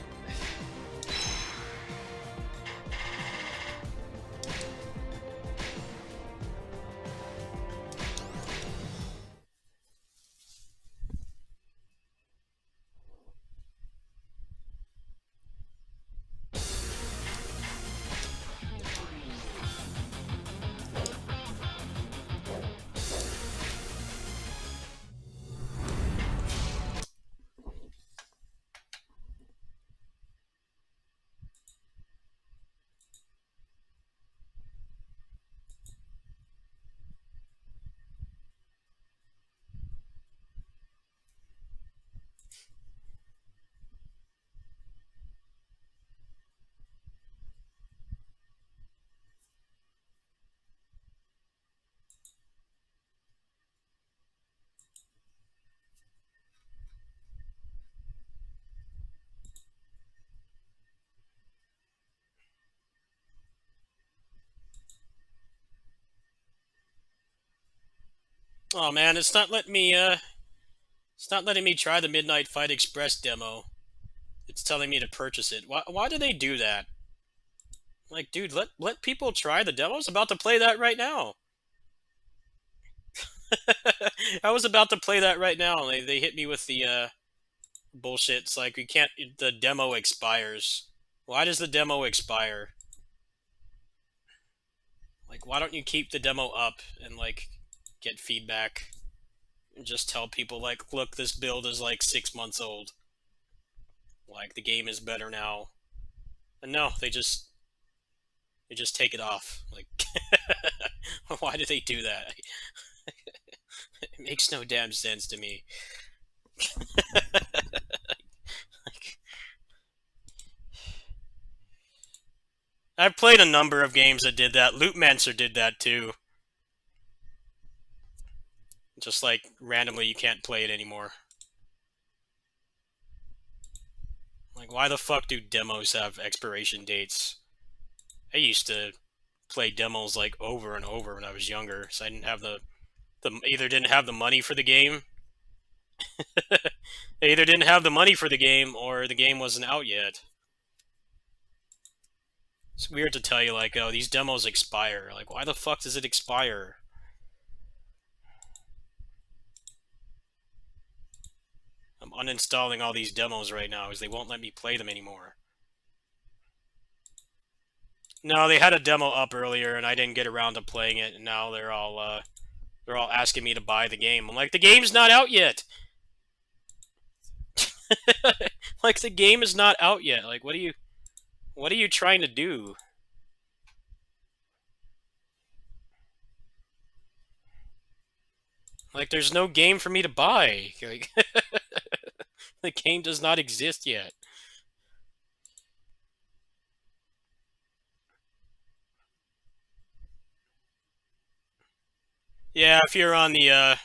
A: Oh man, it's not letting me try the Midnight Fight Express demo. It's telling me to purchase it. Why do they do that? Like, dude, let people try the demo. I was about to play that right now. I was about to play that right now. They hit me with the bullshit. It's like, we can't, the demo expires. Why does the demo expire? Like, why don't you keep the demo up and like get feedback and just tell people like, look, this build is like 6 months old. Like, the game is better now. And no, they just take it off. Like, why do they do that? It makes no damn sense to me. Like, I've played a number of games that did that. Lootmancer did that too. Just like, randomly you can't play it anymore. Like, why the fuck do demos have expiration dates? I used to play demos like over and over when I was younger, so I didn't have either didn't have the money for the game. They either didn't have the money for the game, or the game wasn't out yet. It's weird to tell you, like, oh, these demos expire. Like, why the fuck does it expire? I'm uninstalling all these demos right now because they won't let me play them anymore. No, they had a demo up earlier and I didn't get around to playing it, and now they're all asking me to buy the game. I'm like, the game's not out yet. Like, the game is not out yet. Like, what are you trying to do? Like, there's no game for me to buy. Like, the game does not exist yet. Yeah, if you're on the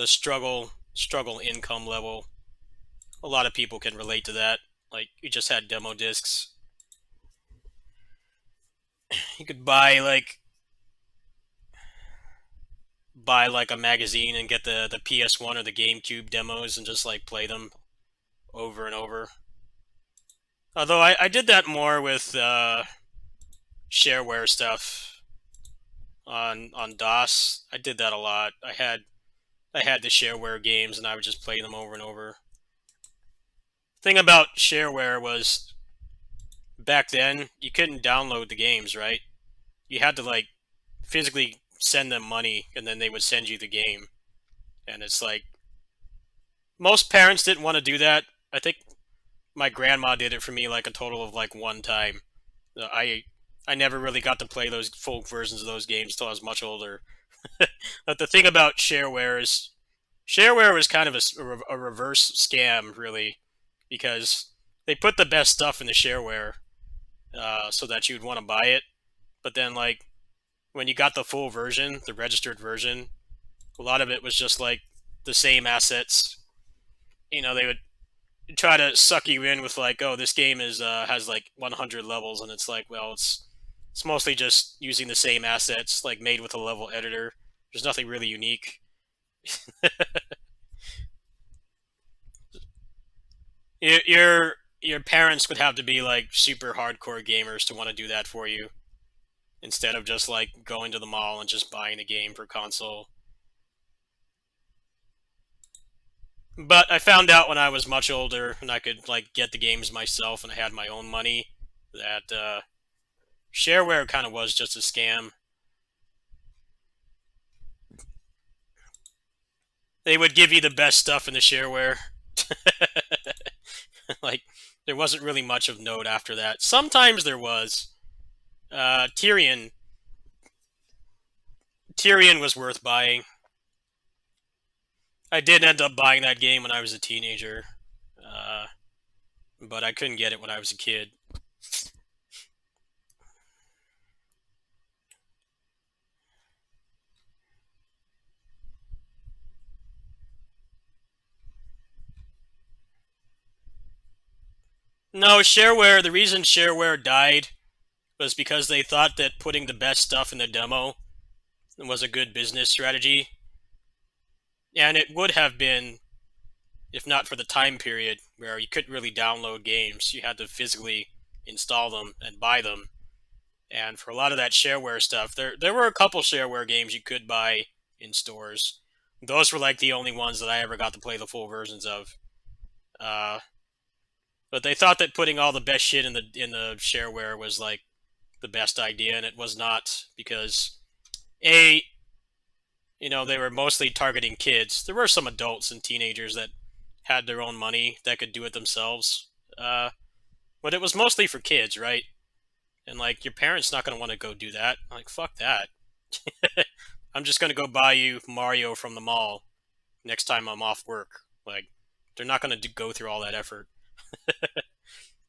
A: struggle income level, a lot of people can relate to that. Like, you just had demo discs. You could buy like a magazine and get the PS1 or the GameCube demos and just like play them over and over. Although I did that more with shareware stuff. on DOS. I did that a lot. I had the shareware games, and I would just play them over and over. Thing about shareware was, back then, you couldn't download the games, right? You had to, like, physically send them money, and then they would send you the game. And it's like, most parents didn't want to do that. I think my grandma did it for me, like, a total of, like, one time. I never really got to play those full versions of those games until I was much older. But the thing about shareware is, shareware was kind of a reverse scam, really, because they put the best stuff in the shareware so that you'd want to buy it. But then, like, when you got the full version, the registered version, a lot of it was just, like, the same assets. You know, they would try to suck you in with, like, oh, this game is has, like, 100 levels, and it's like, well, it's mostly just using the same assets, like, made with a level editor. There's nothing really unique. Your parents would have to be, like, super hardcore gamers to want to do that for you, instead of just, like, going to the mall and just buying the game for console. But I found out when I was much older and I could, like, get the games myself and I had my own money that shareware kind of was just a scam. They would give you the best stuff in the shareware. Like, there wasn't really much of note after that. Sometimes there was. Tyrion was worth buying. I did end up buying that game when I was a teenager, but I couldn't get it when I was a kid. No, shareware, the reason shareware died was because they thought that putting the best stuff in the demo was a good business strategy. And it would have been, if not for the time period where you couldn't really download games. You had to physically install them and buy them. And for a lot of that shareware stuff, there were a couple shareware games you could buy in stores. Those were, like, the only ones that I ever got to play the full versions of. But they thought that putting all the best shit in the shareware was, like, the best idea, and it was not, because you know, they were mostly targeting kids. There were some adults and teenagers that had their own money that could do it themselves, but it was mostly for kids, right? And, like, your parents not going to want to go do that. Like, fuck that. I'm just going to go buy you Mario from the mall next time I'm off work. Like, they're not going to go through all that effort.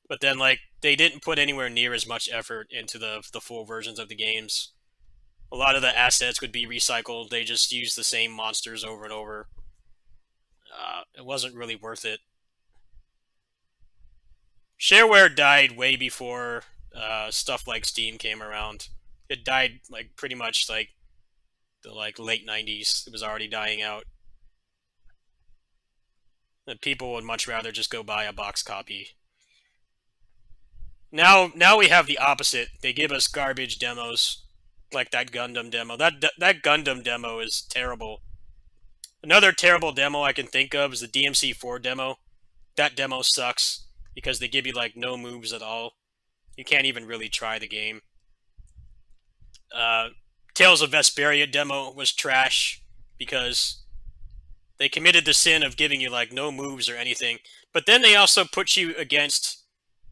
A: But then, like, they didn't put anywhere near as much effort into the full versions of the games. A lot of the assets would be recycled. They just used the same monsters over and over. It wasn't really worth it. Shareware died way before stuff like Steam came around. It died, like, pretty much, like, the, like, late 90s. It was already dying out. And people would much rather just go buy a box copy. Now we have the opposite. They give us garbage demos, like that Gundam demo. That Gundam demo is terrible. Another terrible demo I can think of is the DMC4 demo. That demo sucks because they give you, like, no moves at all. You can't even really try the game. Tales of Vesperia demo was trash because they committed the sin of giving you, like, no moves or anything. But then they also put you against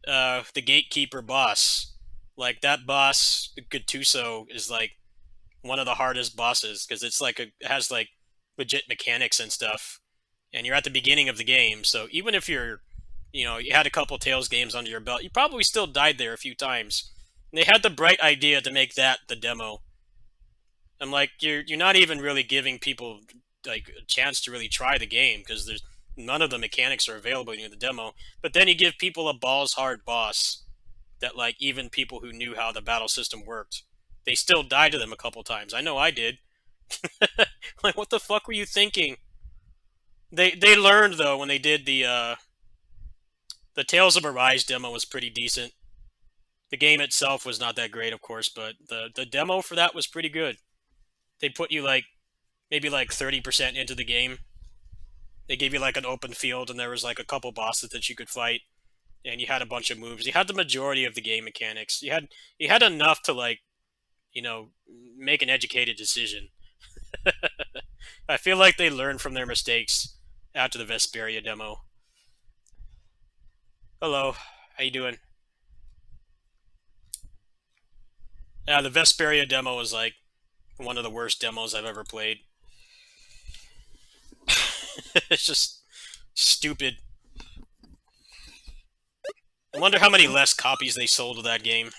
A: the Gatekeeper boss. Like, that boss, Gattuso, is, like, one of the hardest bosses, because it's, like, it has, like, legit mechanics and stuff. And you're at the beginning of the game, so even if you're, you know, you had a couple Tales games under your belt, you probably still died there a few times. And they had the bright idea to make that the demo. I'm like, you're not even really giving people, like, a chance to really try the game, because there's none of the mechanics are available in the demo. But then you give people a balls hard boss that, like, even people who knew how the battle system worked, they still died to them a couple times. I know I did. Like, what the fuck were you thinking? They learned, though, when they did the Tales of Arise demo was pretty decent. The game itself was not that great, of course, but the demo for that was pretty good. they put you like maybe like 30% into the game. They gave you like an open field, and there was like a couple bosses that you could fight, and you had a bunch of moves. You had the majority of the game mechanics. You had enough to like, make an educated decision. I feel like they learned from their mistakes after the Vesperia demo. Hello, how you doing? Yeah, the Vesperia demo was like one of the worst demos I've ever played. It's just stupid. I wonder how many less copies they sold of that game.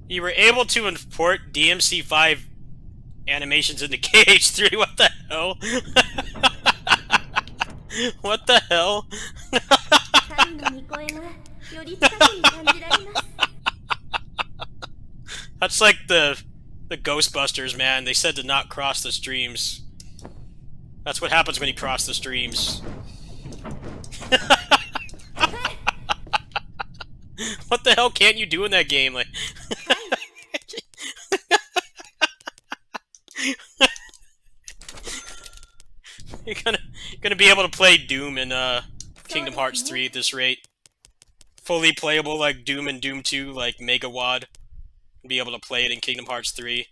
A: You were able to import DMC5 animations into KH3. What the hell? What the hell? That's like the Ghostbusters, man. They said to not cross the streams. That's what happens when you cross the streams. What the hell can't you do in that game? Like, you're gonna be able to play Doom in Kingdom Hearts 3 at this rate. Fully playable like Doom and Doom 2, like Mega WAD. Be able to play it in Kingdom Hearts 3.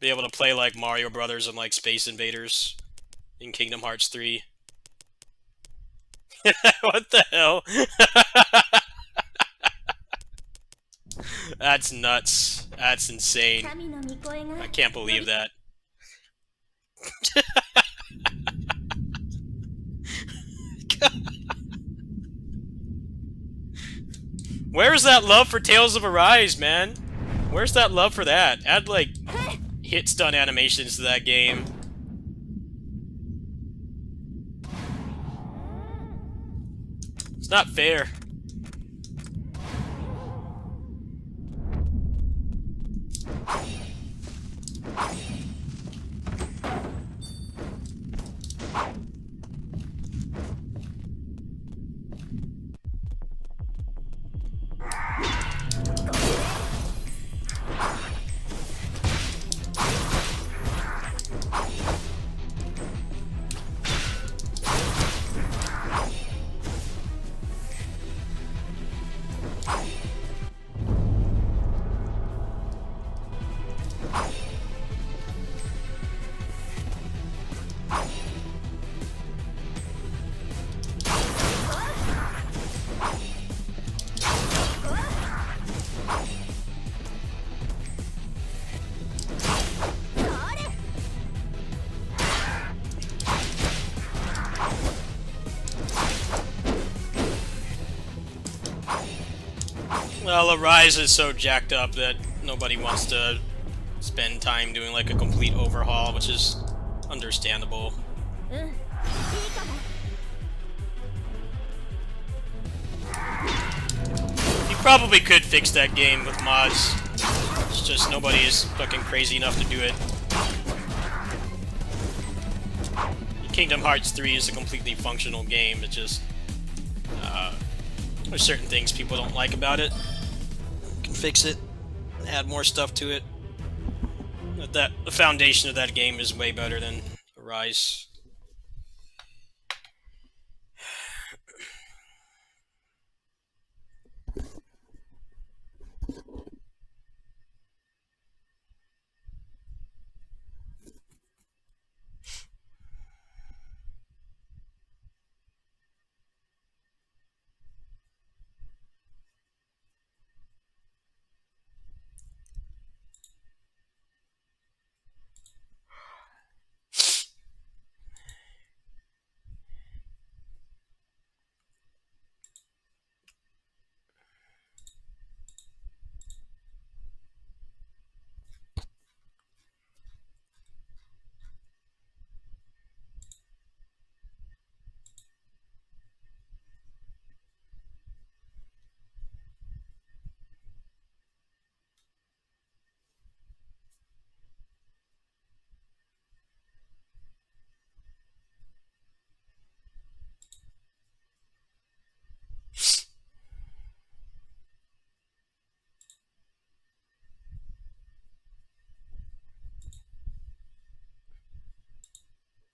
A: Be able to play like Mario Brothers and like Space Invaders in Kingdom Hearts 3. What the hell? That's nuts. That's insane. I can't believe that. Where's that love for Tales of Arise, man? Where's that love for that? Add, like, hit stun animations to that game. It's not fair. Well, Arise is so jacked up that nobody wants to spend time doing like a complete overhaul, which is understandable. You probably could fix that game with mods. It's just nobody is fucking crazy enough to do it. Kingdom Hearts 3 is a completely functional game. It just there's certain things people don't like about it. You can fix it, add more stuff to it. But the foundation of that game is way better than Arise.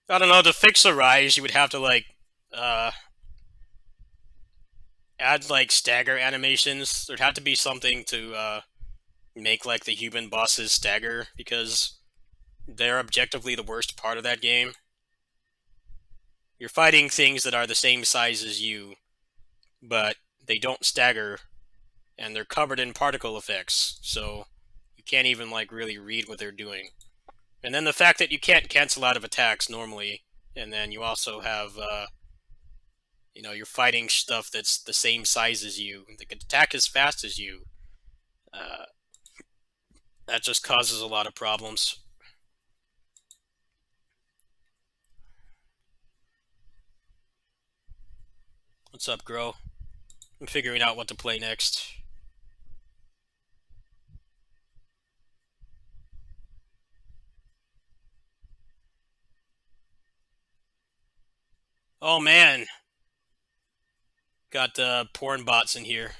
A: I don't know, to fix the rise, you would have to, like, add, like, stagger animations. There'd have to be something to, make, like, the human bosses stagger, because they're objectively the worst part of that game. You're fighting things that are the same size as you, but they don't stagger, and they're covered in particle effects, so you can't even, like, really read what they're doing. And then the fact that you can't cancel out of attacks normally, and then you also have, you know, you're fighting stuff that's the same size as you, that can attack as fast as you. That just causes a lot of problems. What's up, Gro? I'm figuring out what to play next. Oh man, got porn bots in here.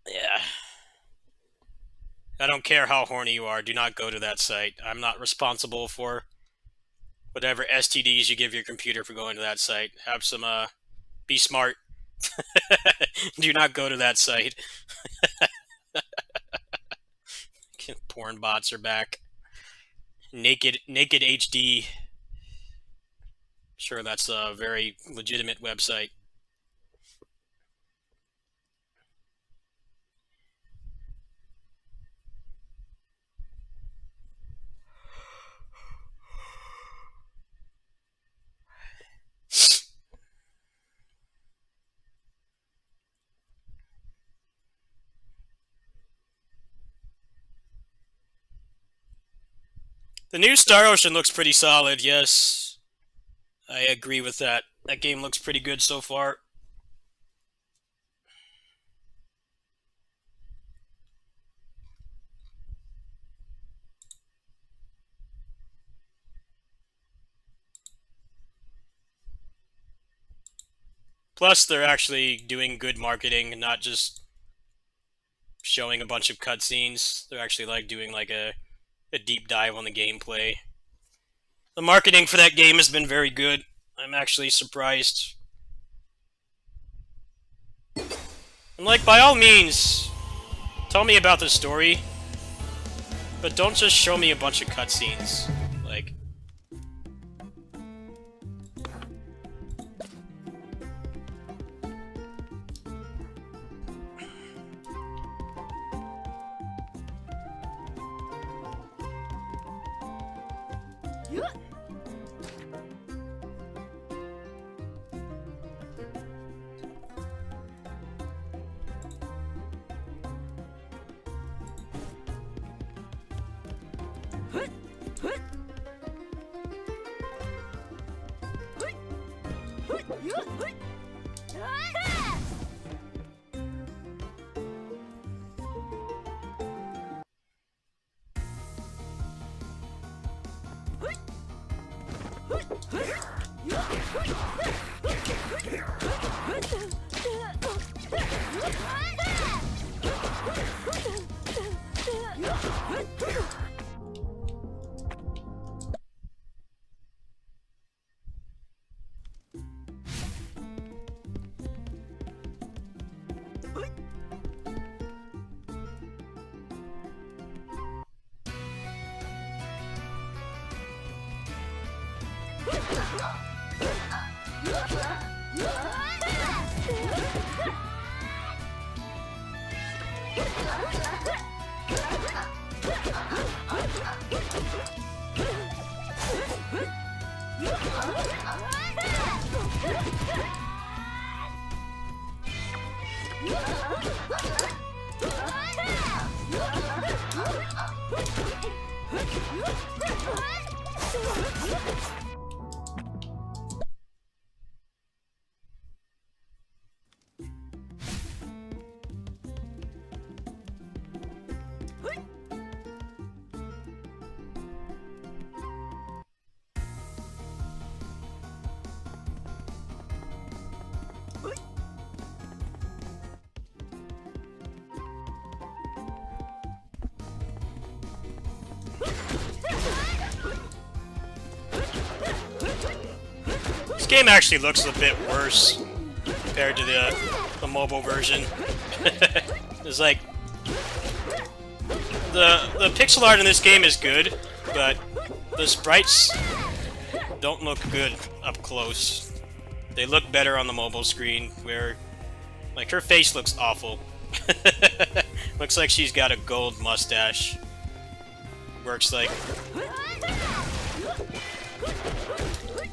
A: Yeah. I don't care how horny you are, do not go to that site. I'm not responsible for whatever STDs you give your computer for going to that site. Have some, be smart. Do not go to that site. Porn bots are back. Naked HD. Sure, that's a very legitimate website. The new Star Ocean looks pretty solid, yes. I agree with that. That game looks pretty good so far. Plus, they're actually doing good marketing, not just showing a bunch of cutscenes. They're actually like doing like a deep dive on the gameplay. The marketing for that game has been very good. I'm actually surprised. And like, by all means, tell me about the story, but don't just show me a bunch of cutscenes. Like, This game actually looks a bit worse compared to the mobile version. It's like the pixel art in this game is good, but the sprites don't look good up close. They look better on the mobile screen, where like her face looks awful. Looks like she's got a gold mustache. Works like...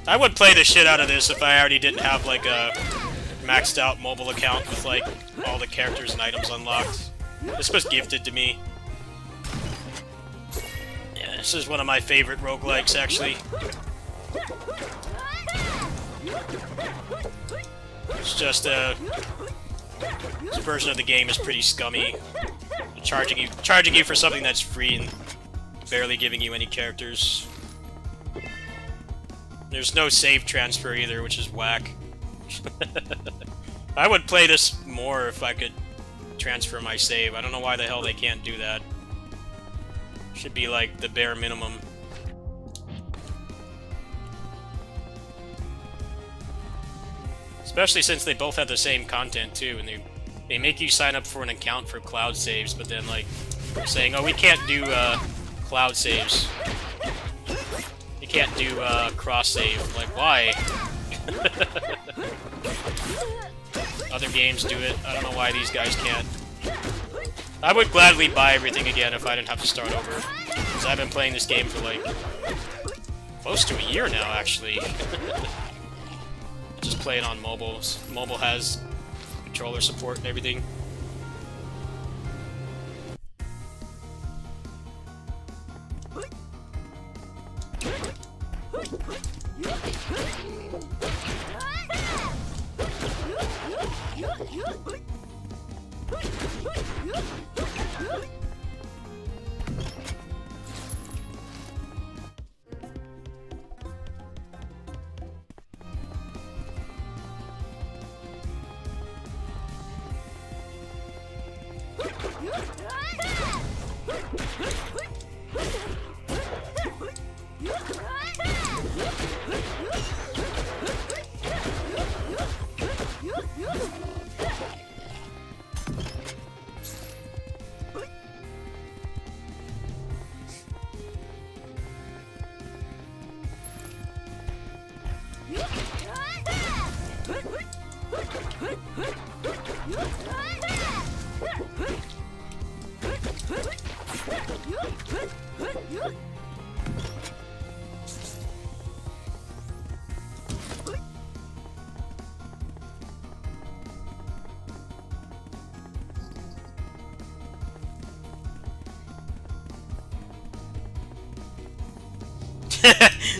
A: I would play the shit out of this if I already didn't have like a maxed out mobile account with like all the characters and items unlocked. This was gifted to me. Yeah, this is one of my favorite roguelikes actually. It's just this version of the game is pretty scummy. Charging you for something that's free and barely giving you any characters. There's no save transfer either, which is whack. I would play this more if I could transfer my save. I don't know why the hell they can't do that. Should be like the bare minimum. Especially since they both have the same content too, and they make you sign up for an account for cloud saves, but then like they're saying, oh, we can't do cloud saves. You can't do cross save. Like, why? Other games do it. I don't know why these guys can't. I would gladly buy everything again if I didn't have to start over. Because I've been playing this game for like close to a year now, actually. Just play it on mobile. Mobile has controller support and everything.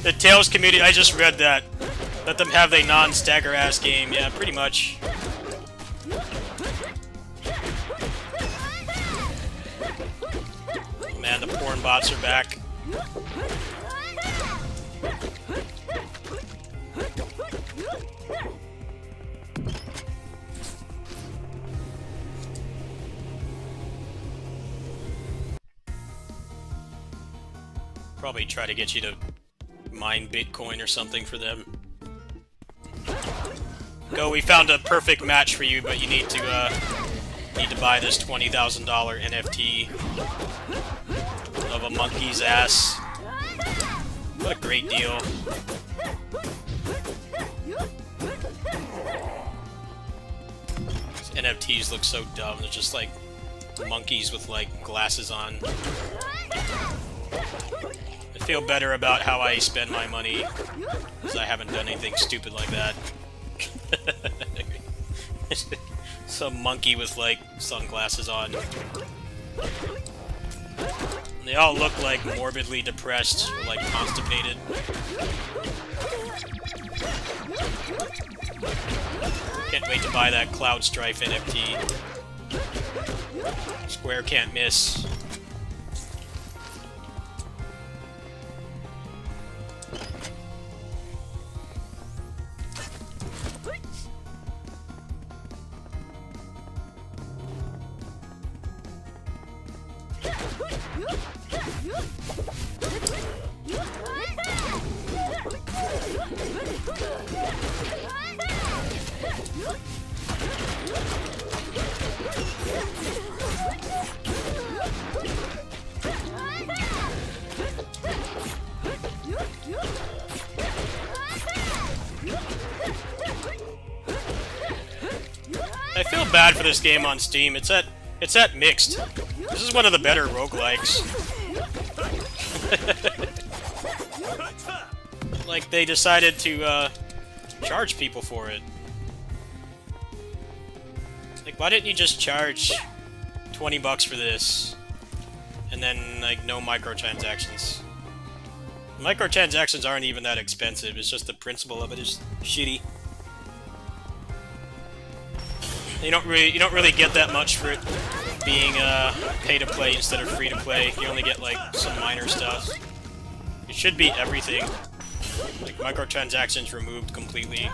A: The Tales community, I just read that. Let them have a non-stagger ass game. Yeah, pretty much. Man, the porn bots are back. Probably try to get you to mine Bitcoin or something for them. Go, we found a perfect match for you, but you need to buy this $20,000 NFT of a monkey's ass. What a great deal. These NFTs look so dumb. They're just like monkeys with like glasses on. I feel better about how I spend my money, because I haven't done anything stupid like that. Some monkey with like sunglasses on. And they all look like morbidly depressed or like constipated. Can't wait to buy that Cloud Strife NFT. Square can't miss. feel bad for this game on Steam. It's at mixed. This is one of the better roguelikes. Like, they decided to charge people for it. Like, why didn't you just charge 20 bucks for this? And then, like, no microtransactions. Microtransactions aren't even that expensive, it's just the principle of it is shitty. You don't really get that much for it being pay to play instead of free to play. You only get like some minor stuff. It should be everything. Like microtransactions removed completely.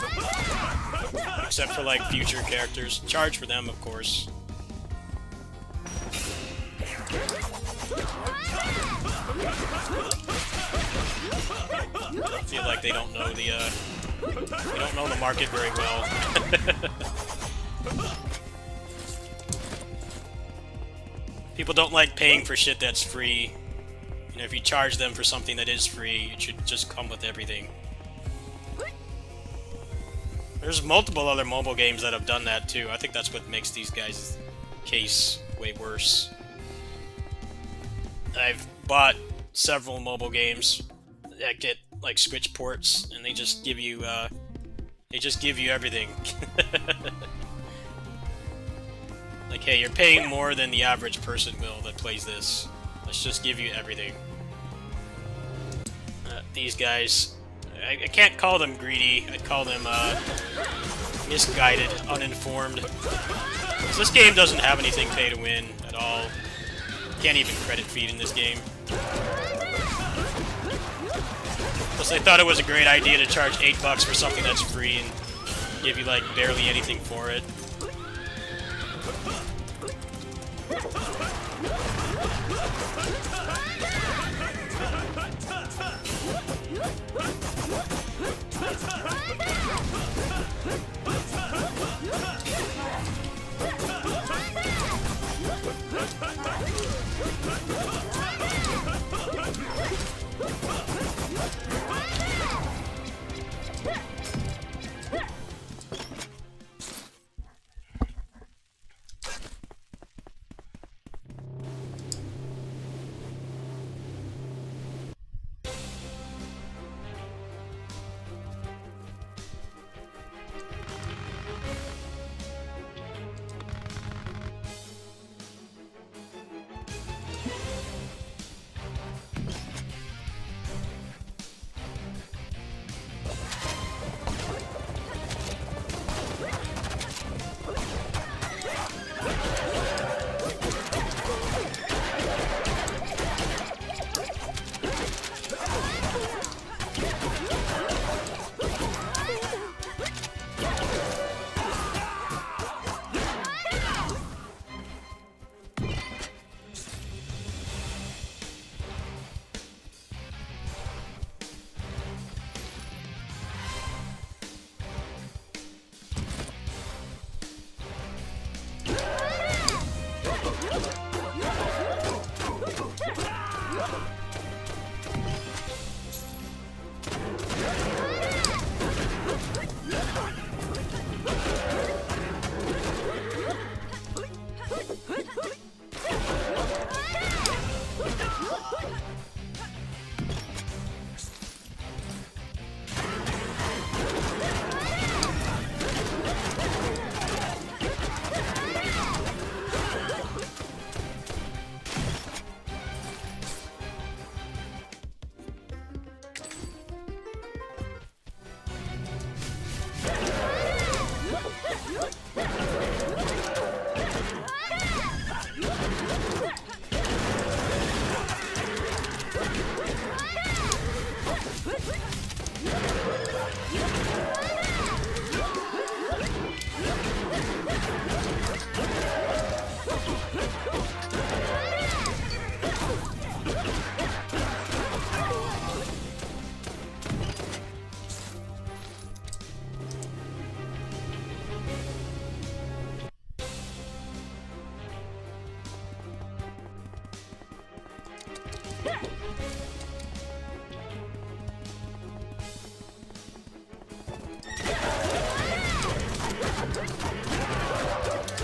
A: Except for like future characters. Charge for them, of course. I feel like they don't know the market very well. People don't like paying for shit that's free. You know, if you charge them for something that is free, it should just come with everything. There's multiple other mobile games that have done that too. I think that's what makes these guys' case way worse. I've bought several mobile games that get like Switch ports, and they just give you everything. Like, hey, you're paying more than the average person will that plays this. Let's just give you everything. These guys, I can't call them greedy. I'd call them misguided, uninformed. 'Cause this game doesn't have anything pay to win at all. Can't even credit feed in this game. Plus, they thought it was a great idea to charge $8 for something that's free and give you like barely anything for it.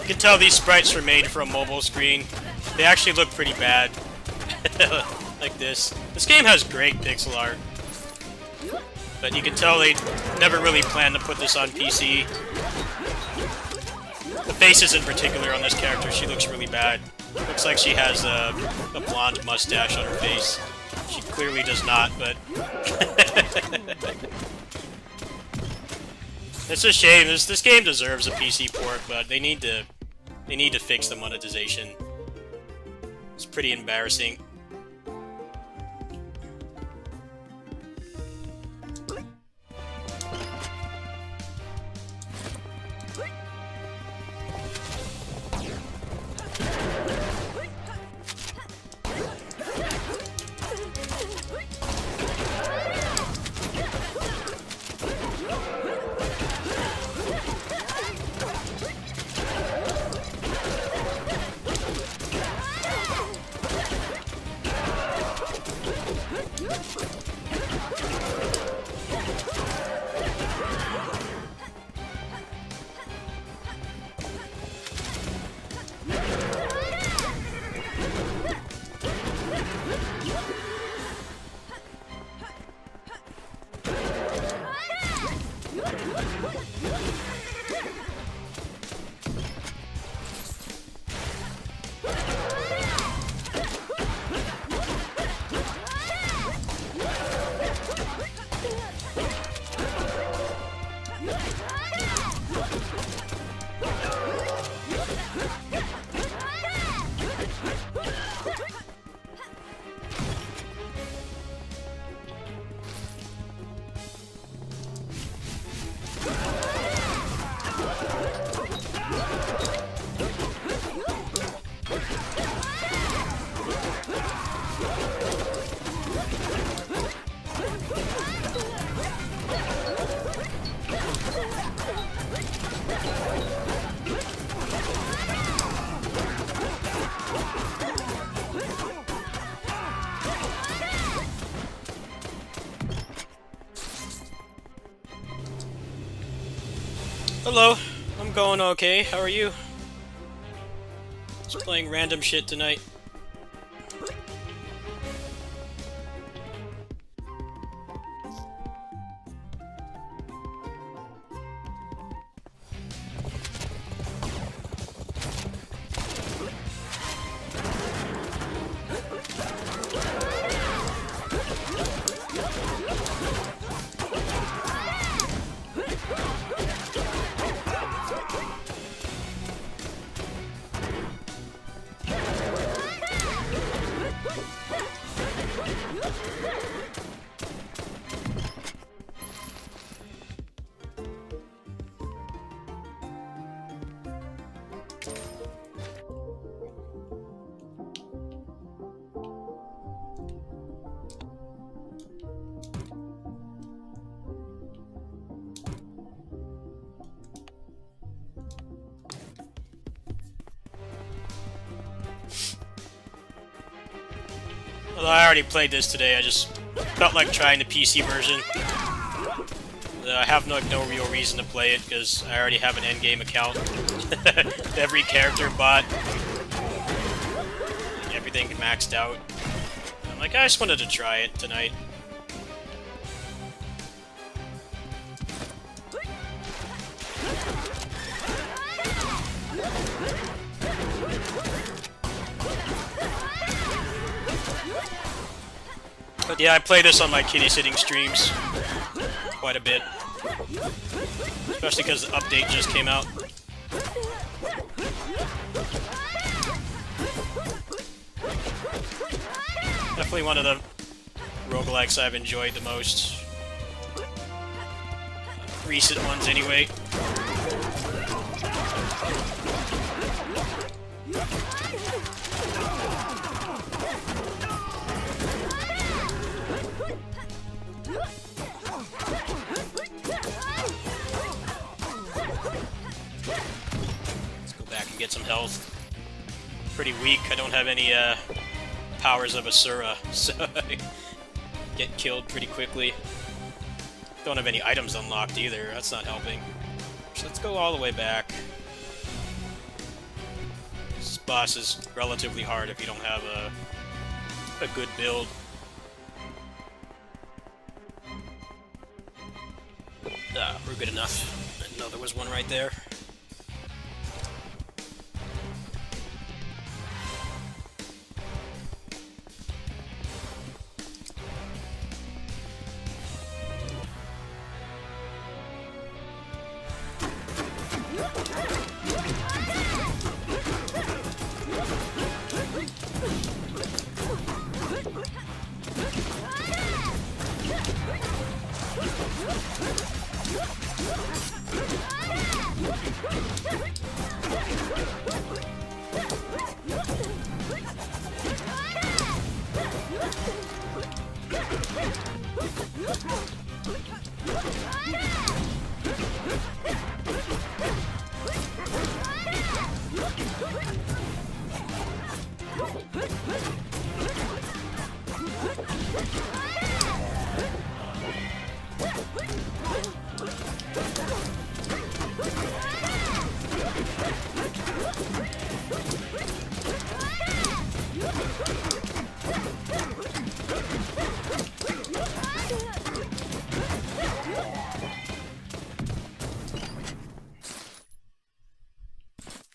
A: You can tell these sprites were made for a mobile screen. They actually look pretty bad. Like this. This game has great pixel art. But you can tell they never really planned to put this on PC. The faces in particular on this character, she looks really bad. Looks like she has a blonde mustache on her face. She clearly does not, but... It's a shame. This game deserves a PC port, but they need to fix the monetization. It's pretty embarrassing. Hello, I'm going okay. How are you? Just playing random shit tonight. Although I already played this today, I just felt like trying the PC version. I have no real reason to play it, because I already have an endgame account. Every character bought. Everything maxed out. I'm like, I just wanted to try it tonight. But yeah, I play this on my kitty sitting streams quite a bit. Especially because the update just came out. Definitely one of the roguelikes I've enjoyed the most. Recent ones, anyway. Get some health. Pretty weak. I don't have any powers of Asura, so I get killed pretty quickly. Don't have any items unlocked either. That's not helping. So let's go all the way back. boss is relatively hard if you don't have a good build. We're good enough. I didn't know there was one right there.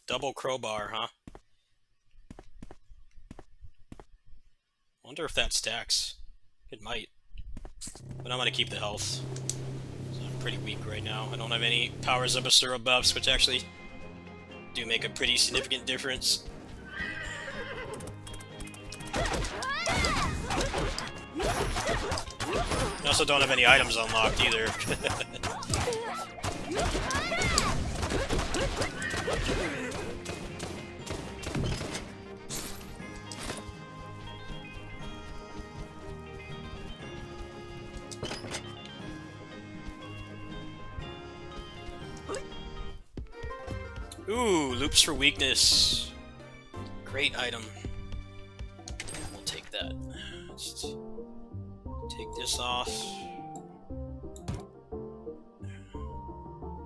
A: Double crowbar, huh? Wonder if that stacks. It might. But I'm gonna keep the health. So I'm pretty weak right now. I don't have any powers of Asura buffs, which actually do make a pretty significant difference. I also don't have any items unlocked either. Ooh, loops for weakness. Great item. We'll take that. Just take this off.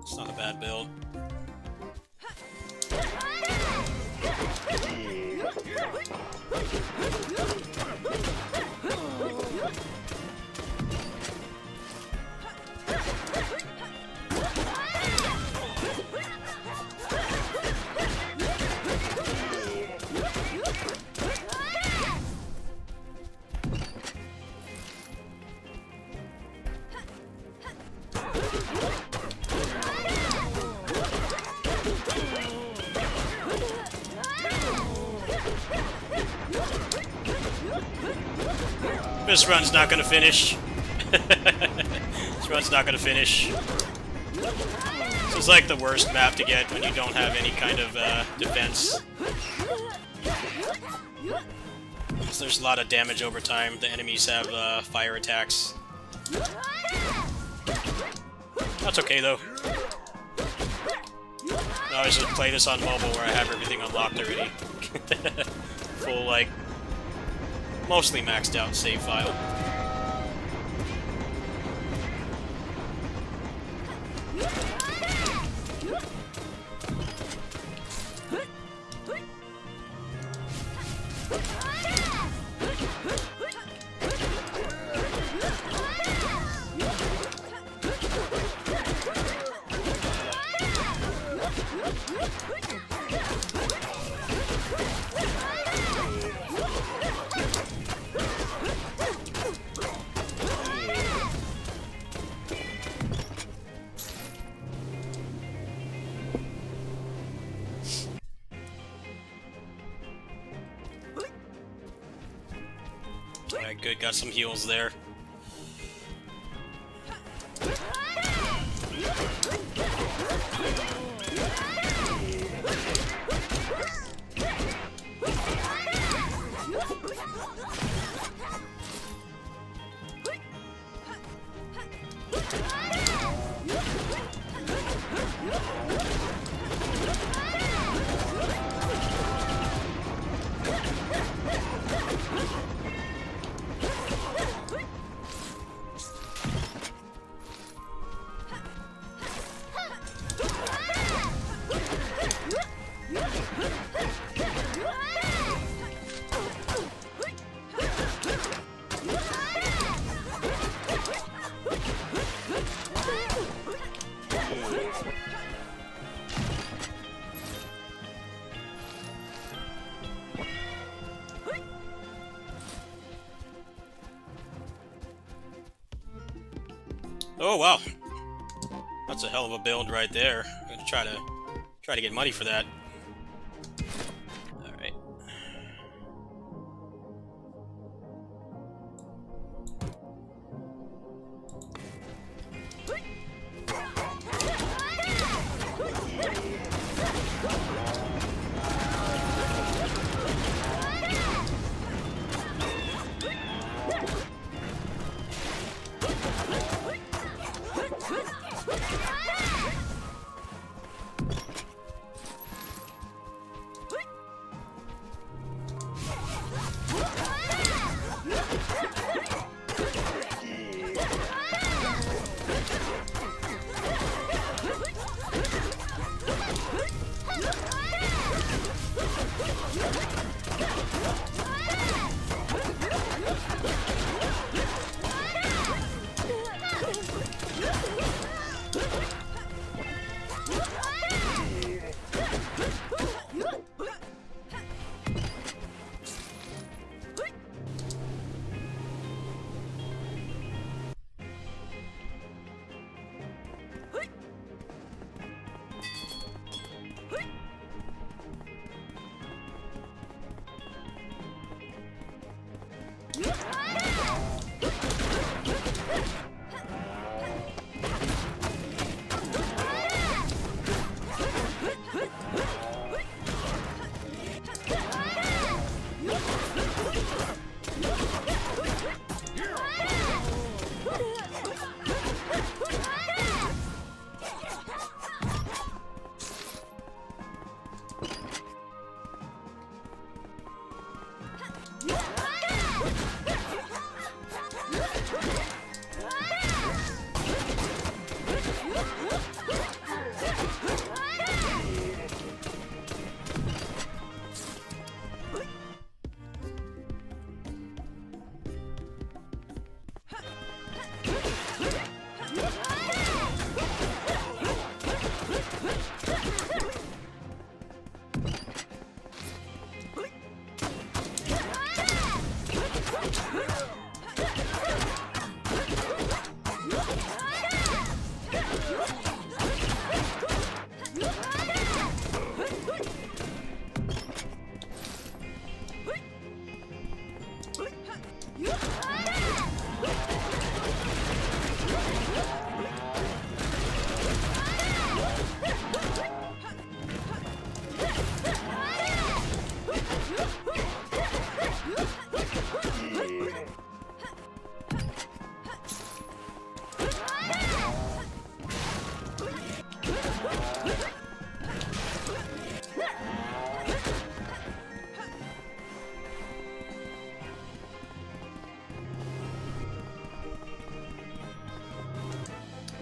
A: It's not a bad build. This run's not gonna finish. This run's not gonna finish. This is like the worst map to get when you don't have any kind of defense. So there's a lot of damage over time. The enemies have fire attacks. That's okay though. I always just play this on mobile where I have everything unlocked already. Full, like, mostly maxed out save file. Alright, good. Got some heals there. Oh wow, that's a hell of a build right there. I'm gonna try to get money for that. All right.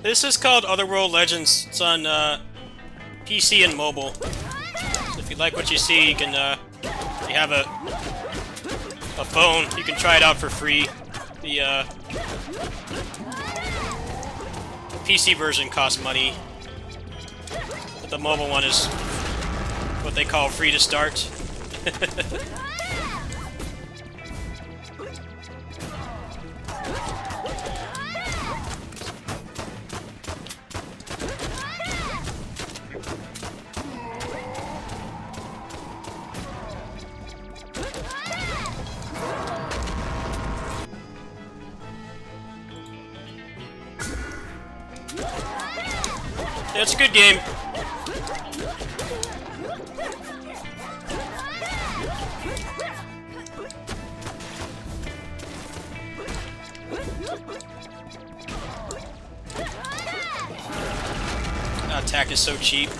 A: This is called Otherworld Legends. It's on PC and mobile. So if you like what you see, you can. If you have a phone, you can try it out for free. The PC version costs money, but the mobile one is what they call free to start. Yeah, it's a good game. Attack is so cheap.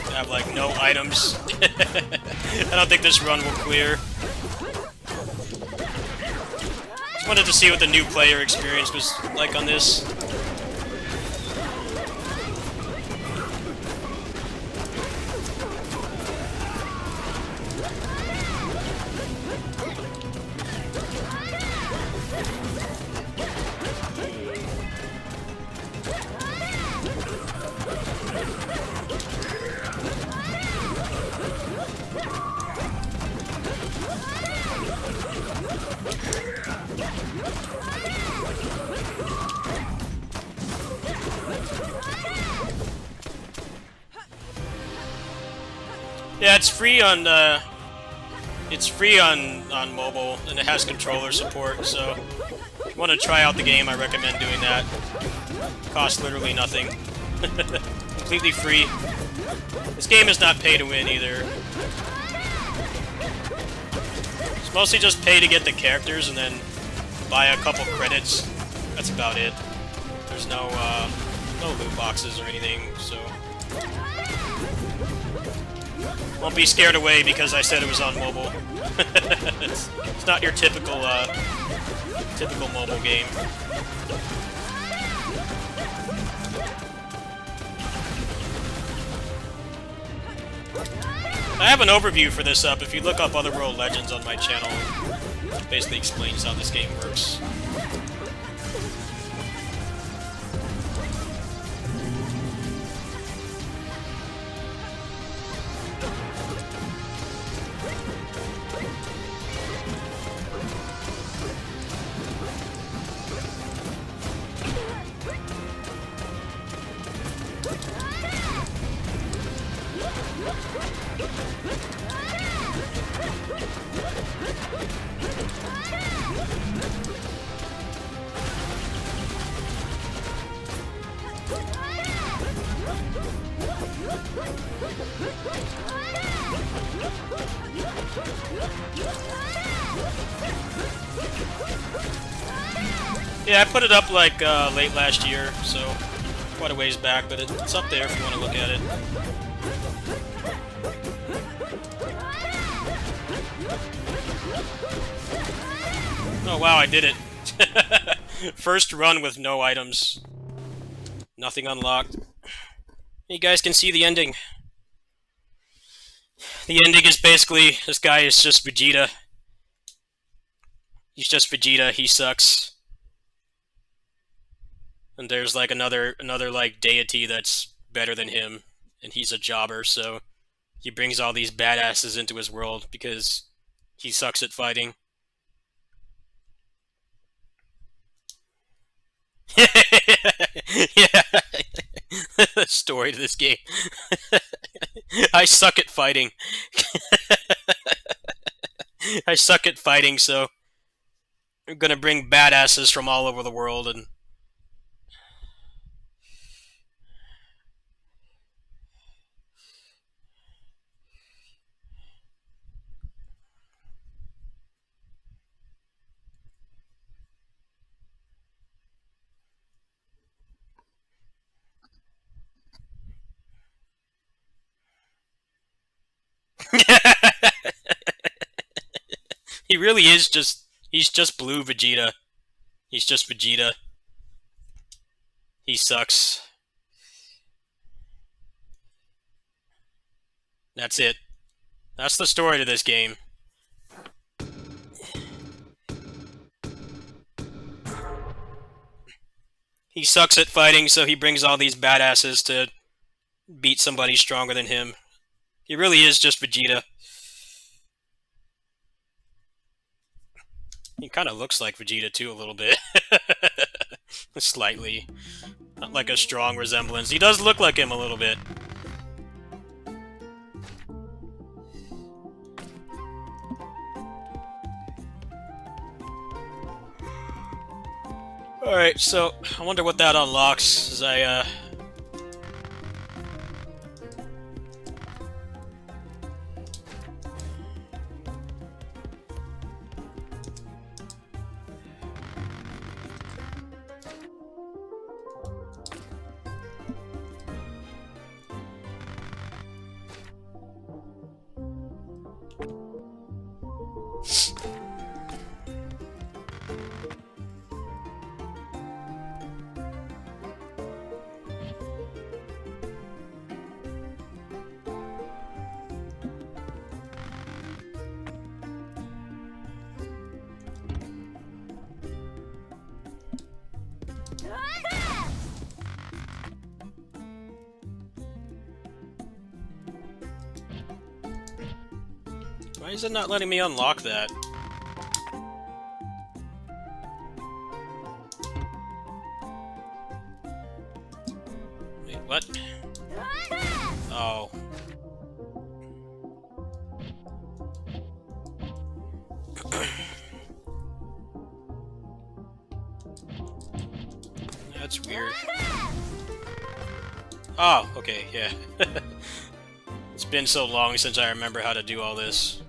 A: I have like no items. I don't think this run will clear. Just wanted to see what the new player experience was like on this. Yeah, it's free on mobile, and it has controller support. So, if you want to try out the game, I recommend doing that. Costs literally nothing, completely free. This game is not pay to win either. It's mostly just pay to get the characters, and then buy a couple credits. That's about it. There's no loot boxes or anything, so. Won't be scared away because I said it was on mobile. it's not your typical mobile game. I have an overview for this up. If you look up Otherworld Legends on my channel, it basically explains how this game works. Yeah, I put it up like late last year, so quite a ways back, but it's up there if you want to look at it. Oh wow, I did it. First run with no items. Nothing unlocked. You guys can see the ending. The ending is basically, this guy is just Vegeta. He's just Vegeta, he sucks. And there's like another like deity that's better than him, and he's a jobber, so he brings all these badasses into his world because he sucks at fighting. Yeah, story to this game. I suck at fighting. I suck at fighting, so I'm gonna bring badasses from all over the world and he really is he's just blue Vegeta. He's just Vegeta. He sucks. That's it. That's the story to this game. He sucks at fighting, so he brings all these badasses to beat somebody stronger than him. He really is just Vegeta. He kind of looks like Vegeta too, a little bit. Slightly. Not like a strong resemblance. He does look like him a little bit. Alright, so I wonder what that unlocks as I Why is it not letting me unlock that? Wait, what? Oh. That's weird. Oh, okay, yeah. It's been so long since I remember how to do all this.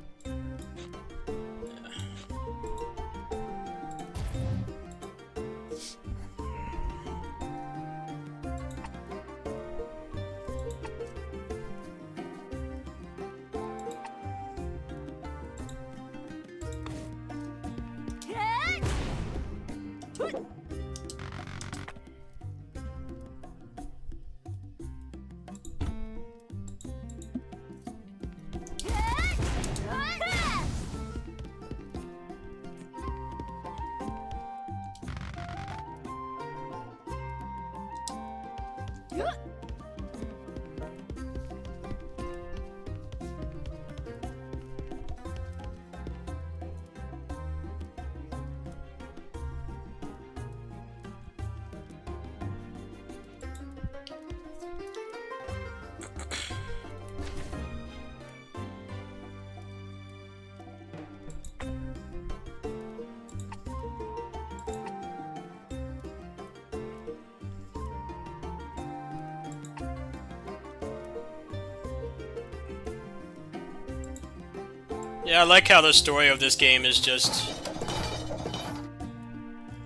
A: Yeah, I like how the story of this game is just...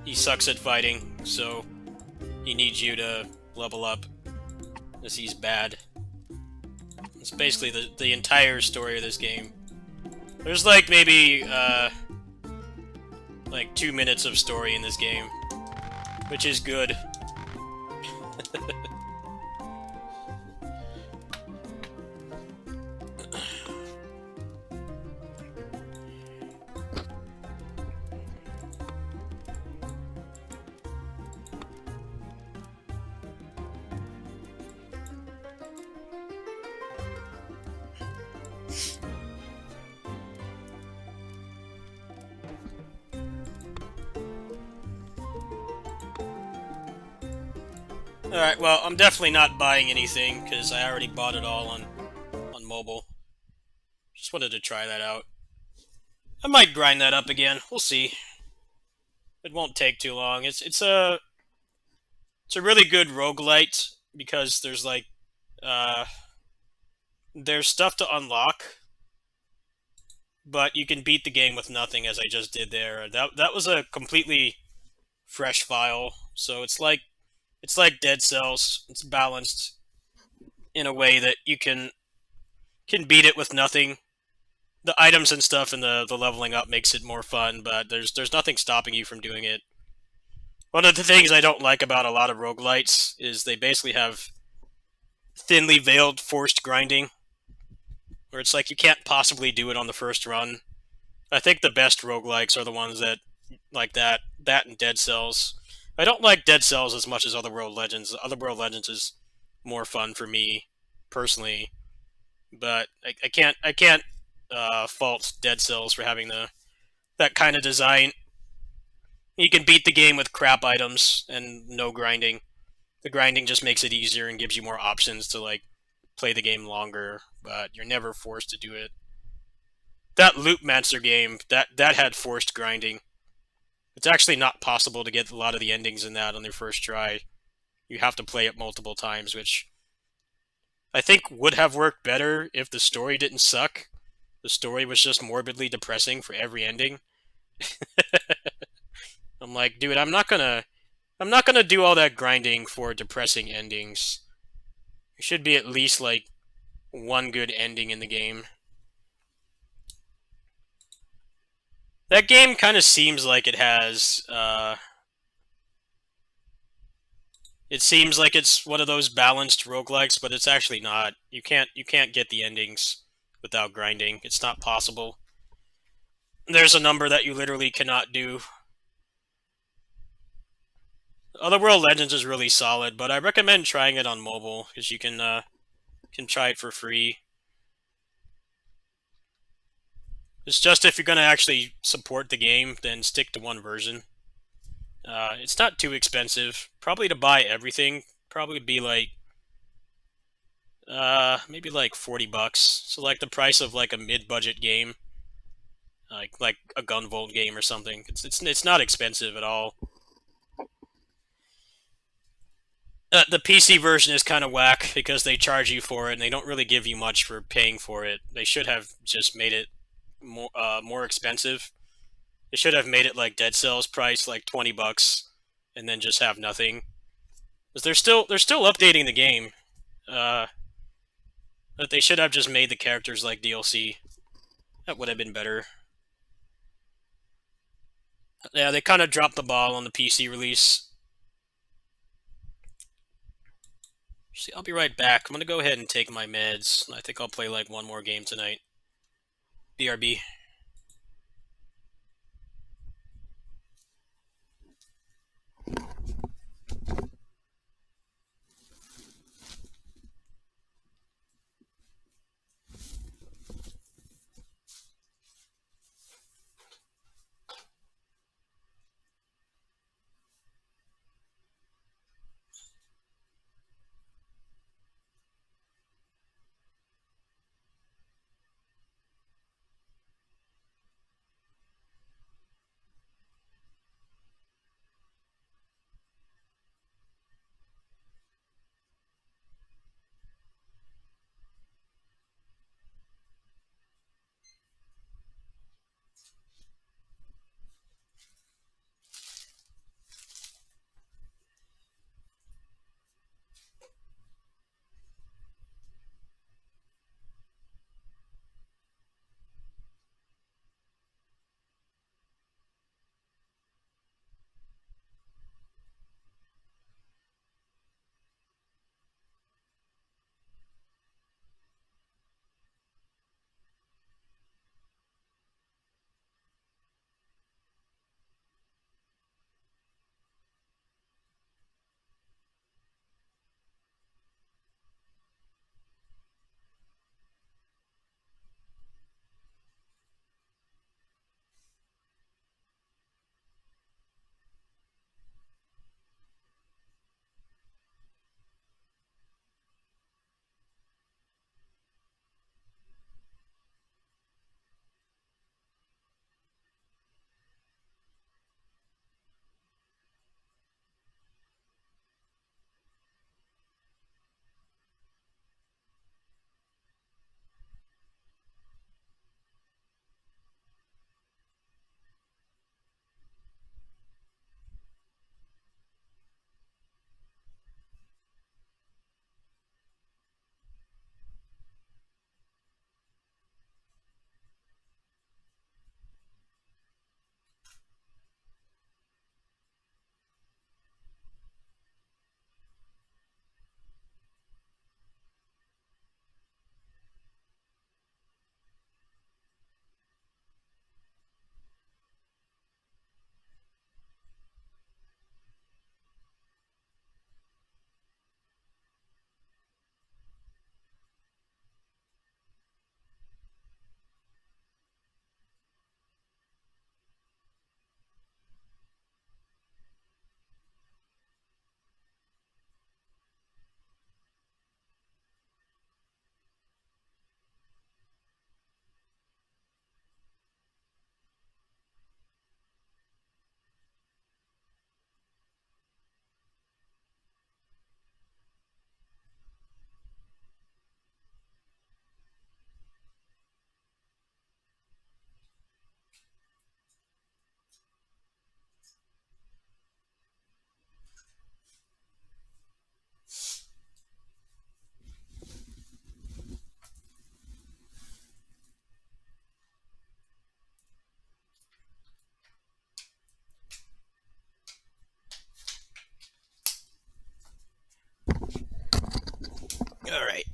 A: he sucks at fighting, so he needs you to level up, because he's bad. It's basically the entire story of this game. There's like maybe, like 2 minutes of story in this game, which is good. Alright, well, I'm definitely not buying anything, because I already bought it all on mobile. Just wanted to try that out. I might grind that up again, we'll see. It won't take too long. It's a really good roguelite, because there's like, there's stuff to unlock, but you can beat the game with nothing, as I just did there. That was a completely fresh file, so it's like Dead Cells. It's balanced in a way that you can beat it with nothing. The items and stuff and the leveling up makes it more fun, but there's nothing stopping you from doing it. One of the things I don't like about a lot of roguelites is they basically have thinly veiled forced grinding, where it's like you can't possibly do it on the first run. I think the best roguelikes are the ones that like that and Dead Cells. I don't like Dead Cells as much as Otherworld Legends. Otherworld Legends is more fun for me, personally. But I can't fault Dead Cells for having that kind of design. You can beat the game with crap items and no grinding. The grinding just makes it easier and gives you more options to like play the game longer, but you're never forced to do it. That Loopmancer game, that had forced grinding. It's actually not possible to get a lot of the endings in that on their first try. You have to play it multiple times, which I think would have worked better if the story didn't suck. The story was just morbidly depressing for every ending. I'm like, dude, I'm not gonna do all that grinding for depressing endings. There should be at least like one good ending in the game. That game kind of seems like it has, it seems like it's one of those balanced roguelikes, but it's actually not. You can't get the endings without grinding. It's not possible. There's a number that you literally cannot do. Otherworld Legends is really solid, but I recommend trying it on mobile, because you can try it for free. It's just if you're going to actually support the game, then stick to one version. It's not too expensive. Probably to buy everything, probably would be like, maybe like $40. So like the price of like a mid-budget game, like a Gunvolt game or something. It's not expensive at all. The PC version is kind of whack because they charge you for it and they don't really give you much for paying for it. They should have just made it more expensive. They should have made it like Dead Cells price, like $20, and then just have nothing. Because they're still updating the game. But they should have just made the characters like DLC. That would have been better. Yeah, they kind of dropped the ball on the PC release. See, I'll be right back. I'm gonna go ahead and take my meds. I think I'll play like one more game tonight. BRB. Alright.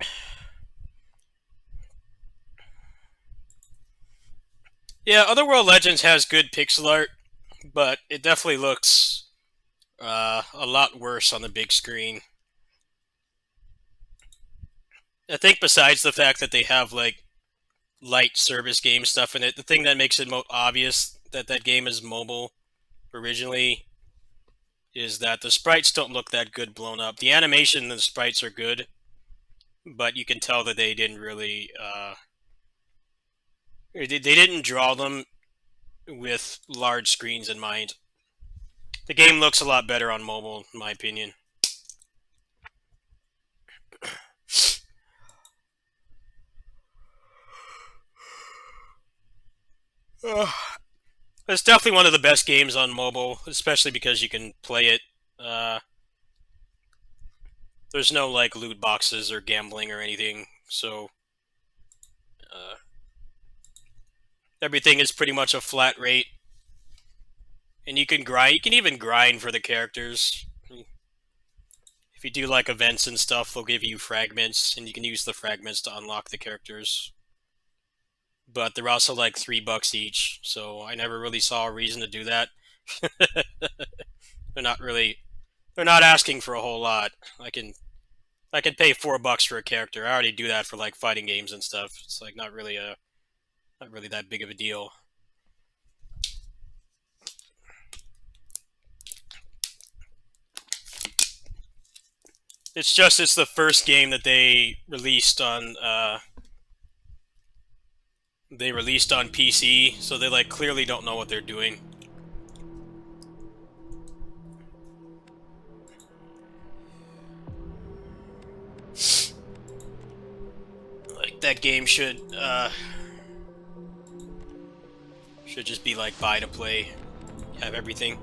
A: Yeah, Otherworld Legends has good pixel art, but it definitely looks a lot worse on the big screen. I think besides the fact that they have like light service game stuff in it, the thing that makes it most obvious that that game is mobile originally is that the sprites don't look that good blown up. The animation and the sprites are good, but you can tell that they didn't really they didn't draw them with large screens in mind. The game looks a lot better on mobile, in my opinion. It's definitely one of the best games on mobile, especially because you can play it. There's no like loot boxes or gambling or anything, so everything is pretty much a flat rate, and you can grind. You can even grind for the characters. If you do like events and stuff, they'll give you fragments, and you can use the fragments to unlock the characters. But they're also like $3 each, so I never really saw a reason to do that. They're not asking for a whole lot. I can pay $4 for a character. I already do that for like fighting games and stuff. It's like not really that big of a deal. It's the first game that they released on PC, so they like clearly don't know what they're doing. Like that game should just be like buy to play, have everything.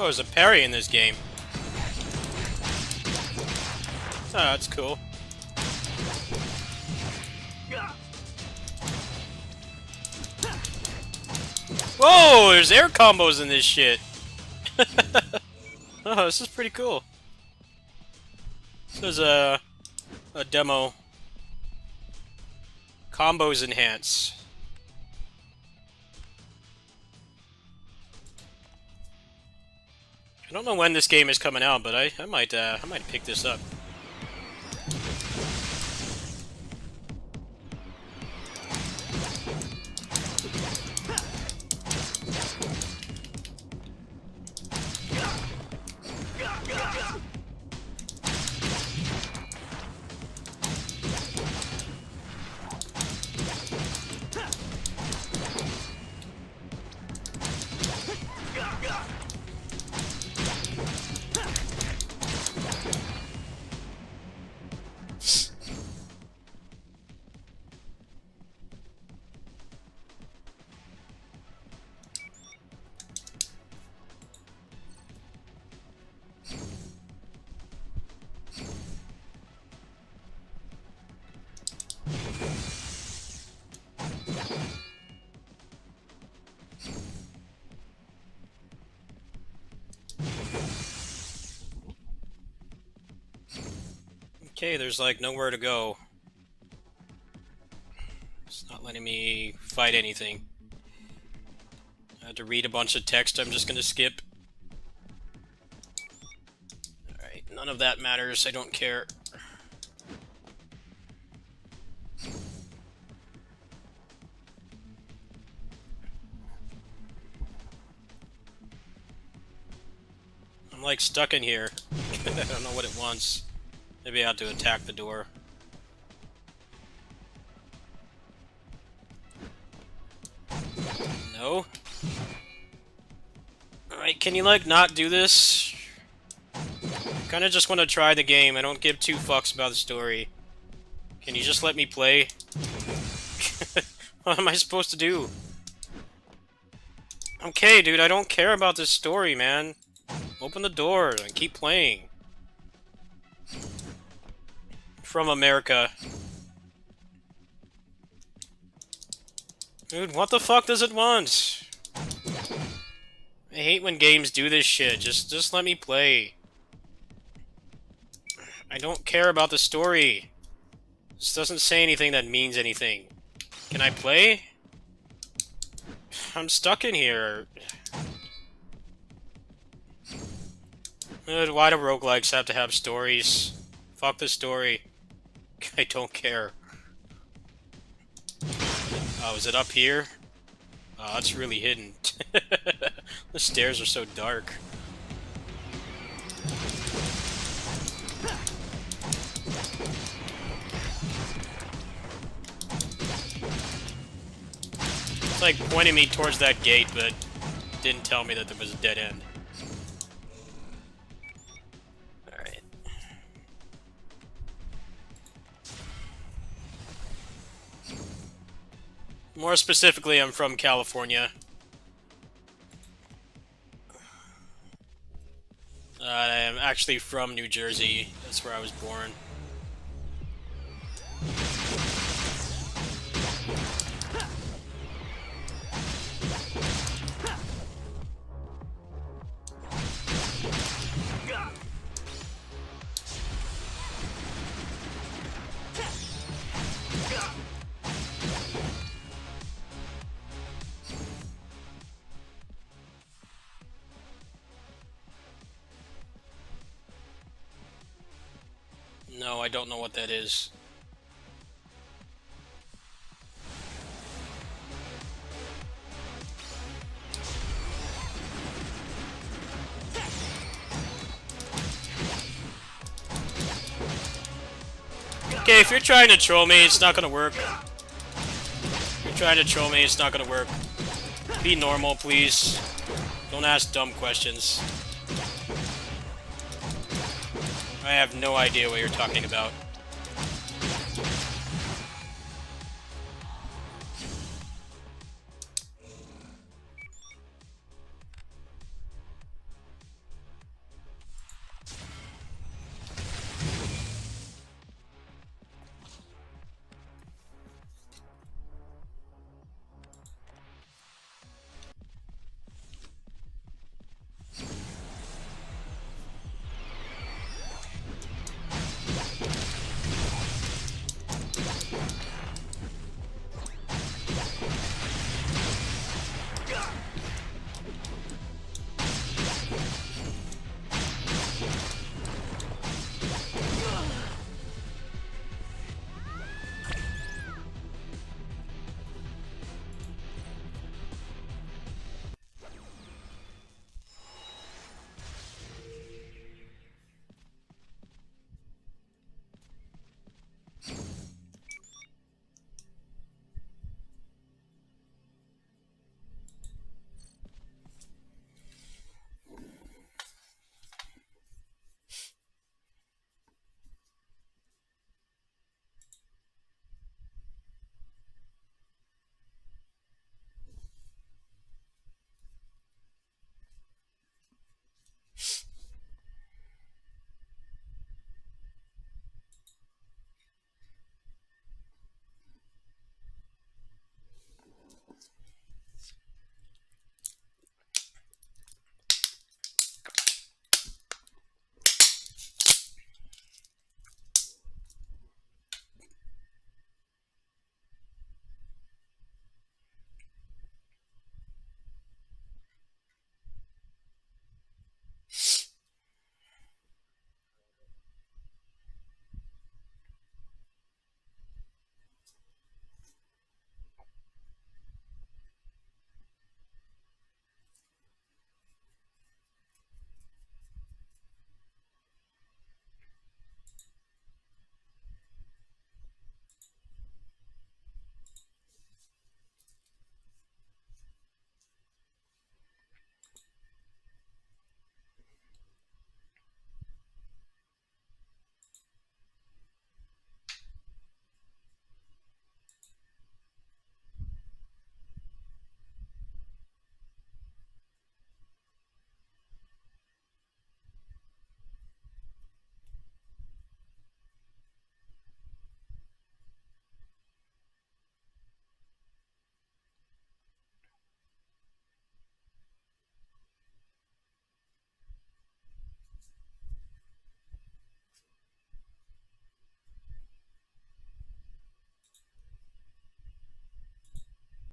A: Oh, there's a parry in this game. Oh, that's cool. Whoa, there's air combos in this shit. Oh, this is pretty cool. This is a demo. Combos enhance. I don't know when this game is coming out, but I might pick this up. Okay, there's like nowhere to go. It's not letting me fight anything. I had to read a bunch of text I'm just gonna skip. Alright, none of that matters, I don't care. I'm like stuck in here. I don't know what it wants. Maybe I have to attack the door. No? Alright, can you like not do this? Kinda just want to try the game. I don't give two fucks about the story. Can you just let me play? What am I supposed to do? Okay, dude, I don't care about this story, man. Open the door and keep playing. From America. Dude, what the fuck does it want? I hate when games do this shit. Just let me play. I don't care about the story. This doesn't say anything that means anything. Can I play? I'm stuck in here. Dude, why do roguelikes have to have stories? Fuck the story. I don't care. Oh, is it up here? Oh, it's really hidden. The stairs are so dark. It's like pointing me towards that gate, but didn't tell me that there was a dead end. Alright. More specifically, I'm from California. I am actually from New Jersey. That's where I was born. No, I don't know what that is. Okay, if you're trying to troll me, it's not gonna work. If you're trying to troll me, it's not gonna work. Be normal, please. Don't ask dumb questions. I have no idea what you're talking about.